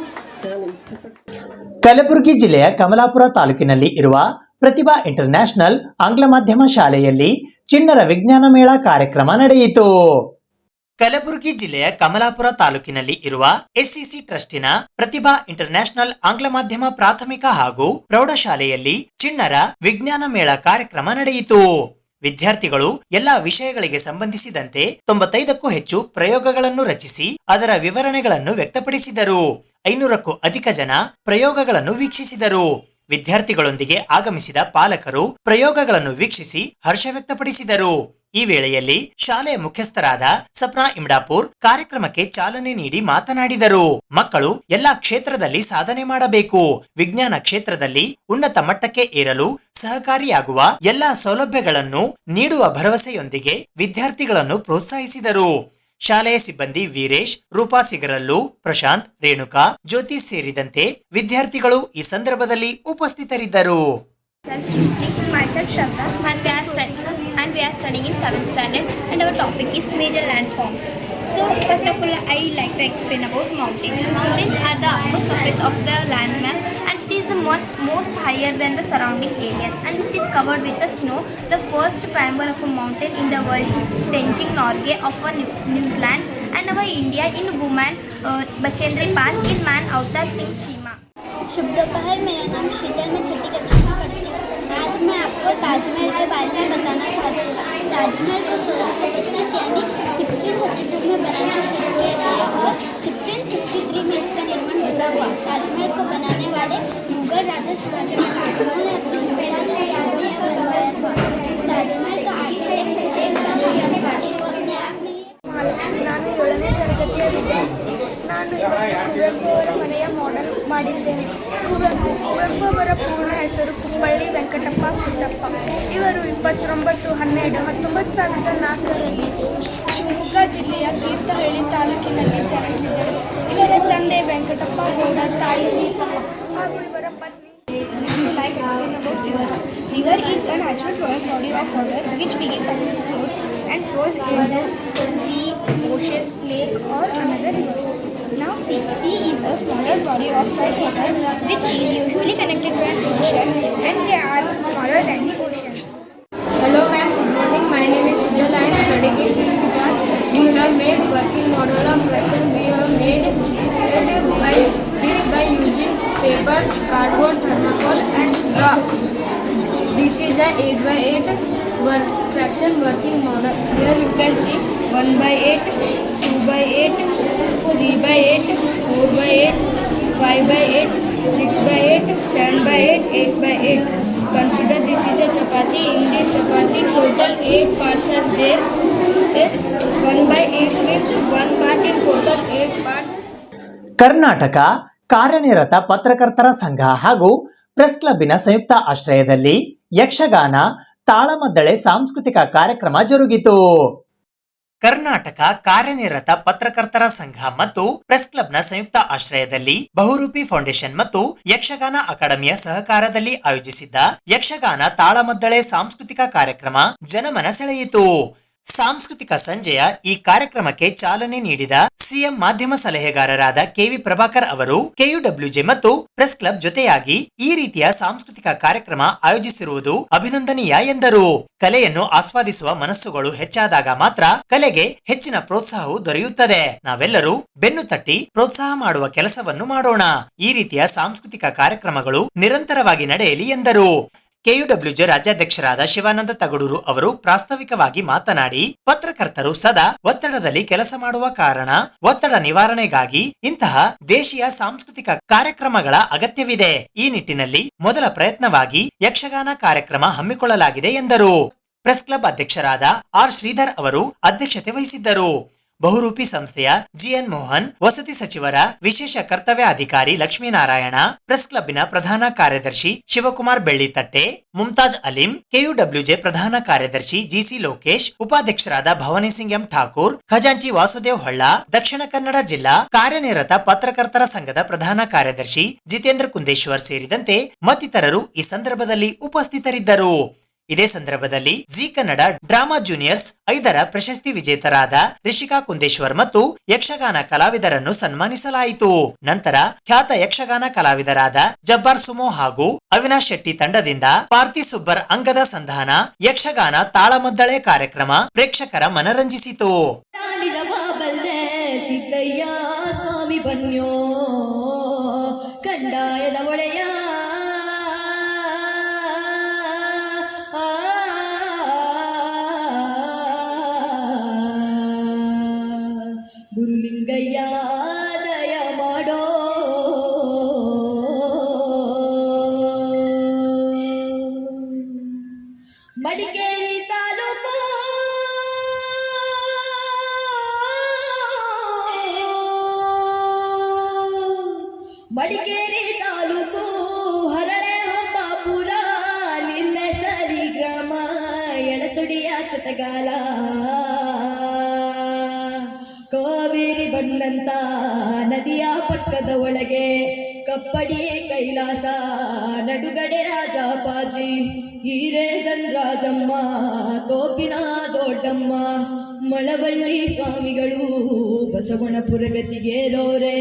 ನಾನು ಇಚ್ಛೆಪಡ್ತೀನಿ.
ಕಲಬುರಗಿ ಜಿಲ್ಲೆಯ ಕಮಲಾಪುರ ತಾಲೂಕಿನಲ್ಲಿ ಇರುವ ಪ್ರತಿಭಾ ಇಂಟರ್ನ್ಯಾಷನಲ್ ಆಂಗ್ಲ ಮಾಧ್ಯಮ ಶಾಲೆಯಲ್ಲಿ ಚಿಣ್ಣರ ವಿಜ್ಞಾನ ಮೇಳ ಕಾರ್ಯಕ್ರಮ ನಡೆಯಿತು. ಕಲಬುರಗಿ ಜಿಲ್ಲೆಯ ಕಮಲಾಪುರ ತಾಲೂಕಿನಲ್ಲಿ ಇರುವ SCC ಟ್ರಸ್ಟಿನ ಪ್ರತಿಭಾ ಇಂಟರ್ನ್ಯಾಷನಲ್ ಆಂಗ್ಲ ಮಾಧ್ಯಮ ಪ್ರಾಥಮಿಕ ಹಾಗೂ ಪ್ರೌಢಶಾಲೆಯಲ್ಲಿ ಚಿಣ್ಣರ ವಿಜ್ಞಾನ ಮೇಳ ಕಾರ್ಯಕ್ರಮ ನಡೆಯಿತು. ವಿದ್ಯಾರ್ಥಿಗಳು ಎಲ್ಲಾ ವಿಷಯಗಳಿಗೆ ಸಂಬಂಧಿಸಿದಂತೆ 95ಕ್ಕೂ ಹೆಚ್ಚು ಪ್ರಯೋಗಗಳನ್ನು ರಚಿಸಿ ಅದರ ವಿವರಣೆಗಳನ್ನು ವ್ಯಕ್ತಪಡಿಸಿದರು. 500ಕ್ಕೂ ಅಧಿಕ ಜನ ಪ್ರಯೋಗಗಳನ್ನು ವೀಕ್ಷಿಸಿದರು. ವಿದ್ಯಾರ್ಥಿಗಳೊಂದಿಗೆ ಆಗಮಿಸಿದ ಪಾಲಕರು ಪ್ರಯೋಗಗಳನ್ನು ವೀಕ್ಷಿಸಿ ಹರ್ಷ ವ್ಯಕ್ತಪಡಿಸಿದರು. ಈ ವೇಳೆಯಲ್ಲಿ ಶಾಲೆಯ ಮುಖ್ಯಸ್ಥರಾದ ಸಪ್ನಾ ಇಮ್ಡಾಪುರ್ ಕಾರ್ಯಕ್ರಮಕ್ಕೆ ಚಾಲನೆ ನೀಡಿ ಮಾತನಾಡಿದರು. ಮಕ್ಕಳು ಎಲ್ಲಾ ಕ್ಷೇತ್ರದಲ್ಲಿ ಸಾಧನೆ ಮಾಡಬೇಕು, ವಿಜ್ಞಾನ ಕ್ಷೇತ್ರದಲ್ಲಿ ಉನ್ನತ ಮಟ್ಟಕ್ಕೆ ಏರಲು ಸಹಕಾರಿಯಾಗುವ ಎಲ್ಲಾ ಸೌಲಭ್ಯಗಳನ್ನು ನೀಡುವ ಭರವಸೆಯೊಂದಿಗೆ ವಿದ್ಯಾರ್ಥಿಗಳನ್ನು ಪ್ರೋತ್ಸಾಹಿಸಿದರು. ಶಾಲೆಯ ಸಿಬ್ಬಂದಿ ವೀರೇಶ್, ರೂಪಾ ಸಿಗರಲ್ಲು, ಪ್ರಶಾಂತ್, ರೇಣುಕಾ, ಜ್ಯೋತಿ ಸೇರಿದಂತೆ ವಿದ್ಯಾರ್ಥಿಗಳು ಈ ಸಂದರ್ಭದಲ್ಲಿ ಉಪಸ್ಥಿತರಿದ್ದರು.
Myself Shraddha and we are studying in 7th standard and our topic is major landforms. So first of all I like to explain about mountains. Mountains are the upper surface of the land map and it is the most higher than the surrounding areas and it is covered with the snow. The first climber of a mountain in the world is Tenzing Norgay of New Zealand and our India in woman Bachendri Pal, in man Avtar Singh Chima.
शुभ दोपहर, मेरा नाम शीतल, मैं छठी कक्षा में पढ़ती हूँ। आज मैं आपको ताजमहल के बारे में बताना चाहती हूँ। ताजमहल को 1632 यानी 1632 में बनाना शुरू किया गया और 1653 में इसका निर्माण पूरा हुआ। ताजमहल को बनाने वाले मुगल राजा शाहजहां उन्होंने अपनी बेटा से याद में बनवाया था। ताजमहल का आर्किटेक्ट एक पर्शियन था। वो अपने आप में
ನಾನು 7ನೇ ತರಗತಿಯ ವಿದ್ಯಾರ್ಥಿ. ನಾನು ಇವತ್ತು ಕುವೆಂಪು ಅವರ ಮನೆಯ ಮಾಡೆಲ್ ಮಾಡಿದ್ದೇನೆ. ಕುವೆಂಪು ಅವರ ಪೂರ್ಣ ಹೆಸರು ಕುಪ್ಪಳ್ಳಿ ವೆಂಕಟಪ್ಪ ಪುಟ್ಟಪ್ಪ. ಇವರು 29/12/1904ರಲ್ಲಿ ಶಿವಮೊಗ್ಗ ಜಿಲ್ಲೆಯ ತೀರ್ಥಹಳ್ಳಿ ತಾಲೂಕಿನಲ್ಲಿ ಜನಿಸಿದರು. ಇವರ ತಂದೆ ವೆಂಕಟಪ್ಪ ಗೌಡ, ತಾಯಿ ಸೀತಮ್ಮ ಹಾಗೂ ಇವರ ಪತ್ನಿ. Like explain about rivers. River is a natural flowing body of water which begins at its source and flows into sea, oceans, lake or another rivers. Now sea is a smaller body of salt water which is usually connected to an ocean and they are smaller than the oceans.
Hello ma'am, good morning. My name is Sujal. I am studying in 6th class. We have made working model of fraction. We have made by using paper, cardboard, thermocol and straw. This is a 8x8 fraction working model. Here you can see 1/8, 2/8, 3/8, 4/8, 5/8, 6/8, 7/8, 8/8. Consider this is a chapati. In this chapati, total 8 parts are there. 1/8 means 1 part in total 8 parts.
Karnataka ಕಾರ್ಯನಿರತ ಪತ್ರಕರ್ತರ ಸಂಘ ಹಾಗೂ press ಕ್ಲಬ್ಬಿನ ಸಂಯುಕ್ತ ಆಶ್ರಯದಲ್ಲಿ ಯಕ್ಷಗಾನ ತಾಳಮದ್ದಳೆ ಸಾಂಸ್ಕೃತಿಕ ಕಾರ್ಯಕ್ರಮ ಜರುಗಿತು. ಕರ್ನಾಟಕ ಕಾರ್ಯನಿರತ ಪತ್ರಕರ್ತರ ಸಂಘ ಮತ್ತು ಪ್ರೆಸ್ ಕ್ಲಬ್ನ ಸಂಯುಕ್ತ ಆಶ್ರಯದಲ್ಲಿ ಬಹುರೂಪಿ ಫೌಂಡೇಶನ್ ಮತ್ತು ಯಕ್ಷಗಾನ ಅಕಾಡೆಮಿಯ ಸಹಕಾರದಲ್ಲಿ ಆಯೋಜಿಸಿದ್ದ ಯಕ್ಷಗಾನ ತಾಳಮದ್ದಳೆ ಸಾಂಸ್ಕೃತಿಕ ಕಾರ್ಯಕ್ರಮ ಜನಮನ ಸೆಳೆಯಿತು. ಸಾಂಸ್ಕೃತಿಕ ಸಂಜೆಯ ಈ ಕಾರ್ಯಕ್ರಮಕ್ಕೆ ಚಾಲನೆ ನೀಡಿದ ಸಿಎಂ ಮಾಧ್ಯಮ ಸಲಹೆಗಾರರಾದ ಕೆವಿ ಪ್ರಭಾಕರ್ ಅವರು ಕೆಯುಡಬ್ಲ್ಯೂಜೆ ಮತ್ತು ಪ್ರೆಸ್ ಕ್ಲಬ್ ಜೊತೆಯಾಗಿ ಈ ರೀತಿಯ ಸಾಂಸ್ಕೃತಿಕ ಕಾರ್ಯಕ್ರಮ ಆಯೋಜಿಸಿರುವುದು ಅಭಿನಂದನೀಯ ಎಂದರು. ಕಲೆಯನ್ನು ಆಸ್ವಾದಿಸುವ ಮನಸ್ಸುಗಳು ಹೆಚ್ಚಾದಾಗ ಮಾತ್ರ ಕಲೆಗೆ ಹೆಚ್ಚಿನ ಪ್ರೋತ್ಸಾಹವು ದೊರೆಯುತ್ತದೆ. ನಾವೆಲ್ಲರೂ ಬೆನ್ನು ತಟ್ಟಿ ಪ್ರೋತ್ಸಾಹ ಮಾಡುವ ಕೆಲಸವನ್ನು ಮಾಡೋಣ. ಈ ರೀತಿಯ ಸಾಂಸ್ಕೃತಿಕ ಕಾರ್ಯಕ್ರಮಗಳು ನಿರಂತರವಾಗಿ ನಡೆಯಲಿ ಎಂದರು. ಕೆಯುಡಬ್ಲ್ಯೂಜೆ ರಾಜ್ಯಾಧ್ಯಕ್ಷರಾದ ಶಿವಾನಂದ ತಗಡೂರು ಅವರು ಪ್ರಾಸ್ತಾವಿಕವಾಗಿ ಮಾತನಾಡಿ, ಪತ್ರಕರ್ತರು ಸದಾ ಒತ್ತಡದಲ್ಲಿ ಕೆಲಸ ಮಾಡುವ ಕಾರಣ ಒತ್ತಡ ನಿವಾರಣೆಗಾಗಿ ಇಂತಹ ದೇಶೀಯ ಸಾಂಸ್ಕೃತಿಕ ಕಾರ್ಯಕ್ರಮಗಳ ಅಗತ್ಯವಿದೆ. ಈ ನಿಟ್ಟಿನಲ್ಲಿ ಮೊದಲ ಪ್ರಯತ್ನವಾಗಿ ಯಕ್ಷಗಾನ ಕಾರ್ಯಕ್ರಮ ಹಮ್ಮಿಕೊಳ್ಳಲಾಗಿದೆ ಎಂದರು. ಪ್ರೆಸ್ ಕ್ಲಬ್ ಅಧ್ಯಕ್ಷರಾದ ಆರ್ ಶ್ರೀಧರ್ ಅವರು ಅಧ್ಯಕ್ಷತೆ ವಹಿಸಿದ್ದರು. ಬಹುರೂಪಿ ಸಂಸ್ಥೆಯ ಜಿಎನ್ ಮೋಹನ್, ವಸತಿ ಸಚಿವರ ವಿಶೇಷ ಕರ್ತವ್ಯ ಅಧಿಕಾರಿ ಲಕ್ಷ್ಮೀನಾರಾಯಣ, ಪ್ರೆಸ್ ಕ್ಲಬ್ಬಿನ ಪ್ರಧಾನ ಕಾರ್ಯದರ್ಶಿ ಶಿವಕುಮಾರ್ ಬೆಳ್ಳಿತಟ್ಟೆ, ಮುಮ್ತಾಜ್ ಅಲಿಂ, ಕೆಯುಡಬ್ಲ್ಯೂಜೆ ಪ್ರಧಾನ ಕಾರ್ಯದರ್ಶಿ ಜಿಸಿ ಲೋಕೇಶ್, ಉಪಾಧ್ಯಕ್ಷರಾದ ಭವಾನಿ ಸಿಂಗ್ ಎಂ ಠಾಕೂರ್, ಖಜಾಂಚಿ ವಾಸುದೇವ್ ಹೊಳ್ಳ, ದಕ್ಷಿಣ ಕನ್ನಡ ಜಿಲ್ಲಾ ಕಾರ್ಯನಿರತ ಪತ್ರಕರ್ತರ ಸಂಘದ ಪ್ರಧಾನ ಕಾರ್ಯದರ್ಶಿ ಜಿತೇಂದ್ರ ಕುಂದೇಶ್ವರ್ ಸೇರಿದಂತೆ ಮತ್ತಿತರರು ಈ ಸಂದರ್ಭದಲ್ಲಿ ಉಪಸ್ಥಿತರಿದ್ದರು. ಇದೇ ಸಂದರ್ಭದಲ್ಲಿ ಜಿ ಕನ್ನಡ ಡ್ರಾಮಾ ಜೂನಿಯರ್ಸ್ 5ರ ಪ್ರಶಸ್ತಿ ವಿಜೇತರಾದ ರಿಷಿಕಾ ಕುಂದೇಶ್ವರ್ ಮತ್ತು ಯಕ್ಷಗಾನ ಕಲಾವಿದರನ್ನು ಸನ್ಮಾನಿಸಲಾಯಿತು. ನಂತರ ಖ್ಯಾತ ಯಕ್ಷಗಾನ ಕಲಾವಿದರಾದ ಜಬ್ಬಾರ್ ಸುಮೋ ಹಾಗೂ ಅವಿನಾಶ್ ಶೆಟ್ಟಿ ತಂಡದಿಂದ ಪಾರ್ಥಿ ಸುಬ್ಬರ್ ಅಂಗದ ಸಂಧಾನ ಯಕ್ಷಗಾನ ತಾಳಮದ್ದಳೆ ಕಾರ್ಯಕ್ರಮ ಪ್ರೇಕ್ಷಕರ ಮನರಂಜಿಸಿತು.
ಕಂಡಾಯದ ಒಡೆಯ ಗುರುಲಿಂಗಯ್ಯ ದಯ ಮಾಡೋ ಮಡಿಕೇರಿ ತಾಲೂಕು ಹರಳೆ ಹಂಪಾಪುರ ನಿಲ್ಲೆಸರಿ ಗ್ರಾಮ ಎಳತುಡಿಯ ಚಟಗಾಲ ಕಾವೇರಿ ಬಂದಂತ ನದಿಯ ಪಕ್ಕದ ಒಳಗೆ ಕಪ್ಪಡಿ ಕೈಲಾಸ ನಡುಗಡೆ ರಾಜಾಪಾಜಿ ಹಿರೇಧನ್ರಾಜಮ್ಮ ತೋಪಿನ ದೊಡ್ಡಮ್ಮ ಮಳವಳ್ಳಿ ಸ್ವಾಮಿಗಳು ಬಸವನಪುರ ಗತಿಗೇರೋರೇ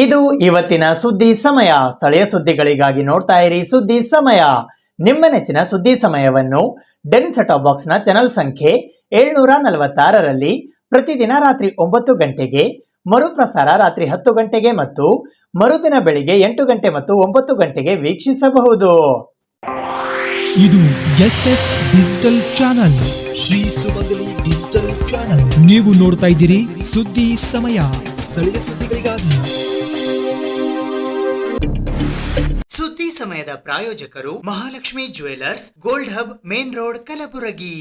ಇದು ಇವತ್ತಿನ ಸುದ್ದಿ ಸಮಯ. ಸ್ಥಳೀಯ ಸುದ್ದಿಗಳಿಗಾಗಿ ನೋಡ್ತಾ ಇರಿ ಸುದ್ದಿ ಸಮಯ. ನಿಮ್ಮ ನೆಚ್ಚಿನ ಸುದ್ದಿ ಸಮಯವನ್ನು ಡೆನ್ ಸೆಟಾಪ್ ಬಾಕ್ಸ್ನ ಚಾನೆಲ್ ಸಂಖ್ಯೆ 746ರಲ್ಲಿ ಪ್ರತಿದಿನ ರಾತ್ರಿ 9 ಗಂಟೆಗೆ, ಮರುಪ್ರಸಾರ ರಾತ್ರಿ 10 ಗಂಟೆಗೆ ಮತ್ತು ಮರುದಿನ ಬೆಳಿಗ್ಗೆ 8 ಗಂಟೆ ಮತ್ತು 9 ಗಂಟೆಗೆ ವೀಕ್ಷಿಸಬಹುದು.
ಇದು SS ಡಿಜಿಟಲ್ ಚಾನಲ್, ಶ್ರೀ ಸುಮಂಗಲಿ ಡಿಜಿಟಲ್ ಚಾನಲ್. ನೀವು ನೋಡ್ತಾ ಇದ್ದೀರಿ ಸುದ್ದಿ ಸಮಯ, ಸ್ಥಳೀಯ ಸುದ್ದಿಗಳಿಗಾಗಿ.
ಸುದ್ದಿ ಸಮಯದ ಪ್ರಾಯೋಜಕರು Mahalakshmi jewellers, gold hub, main road, Kalaburagi.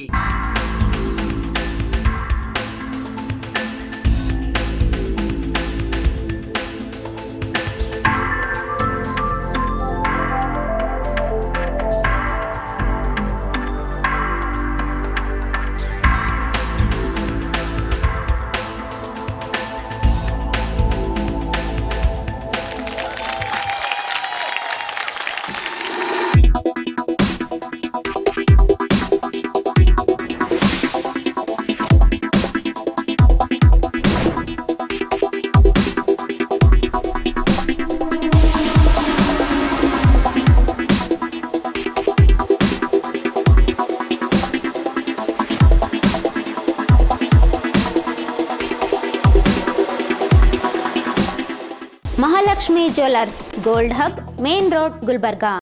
Mahalakshmi jewellers, gold hub, main road, Gulbarga.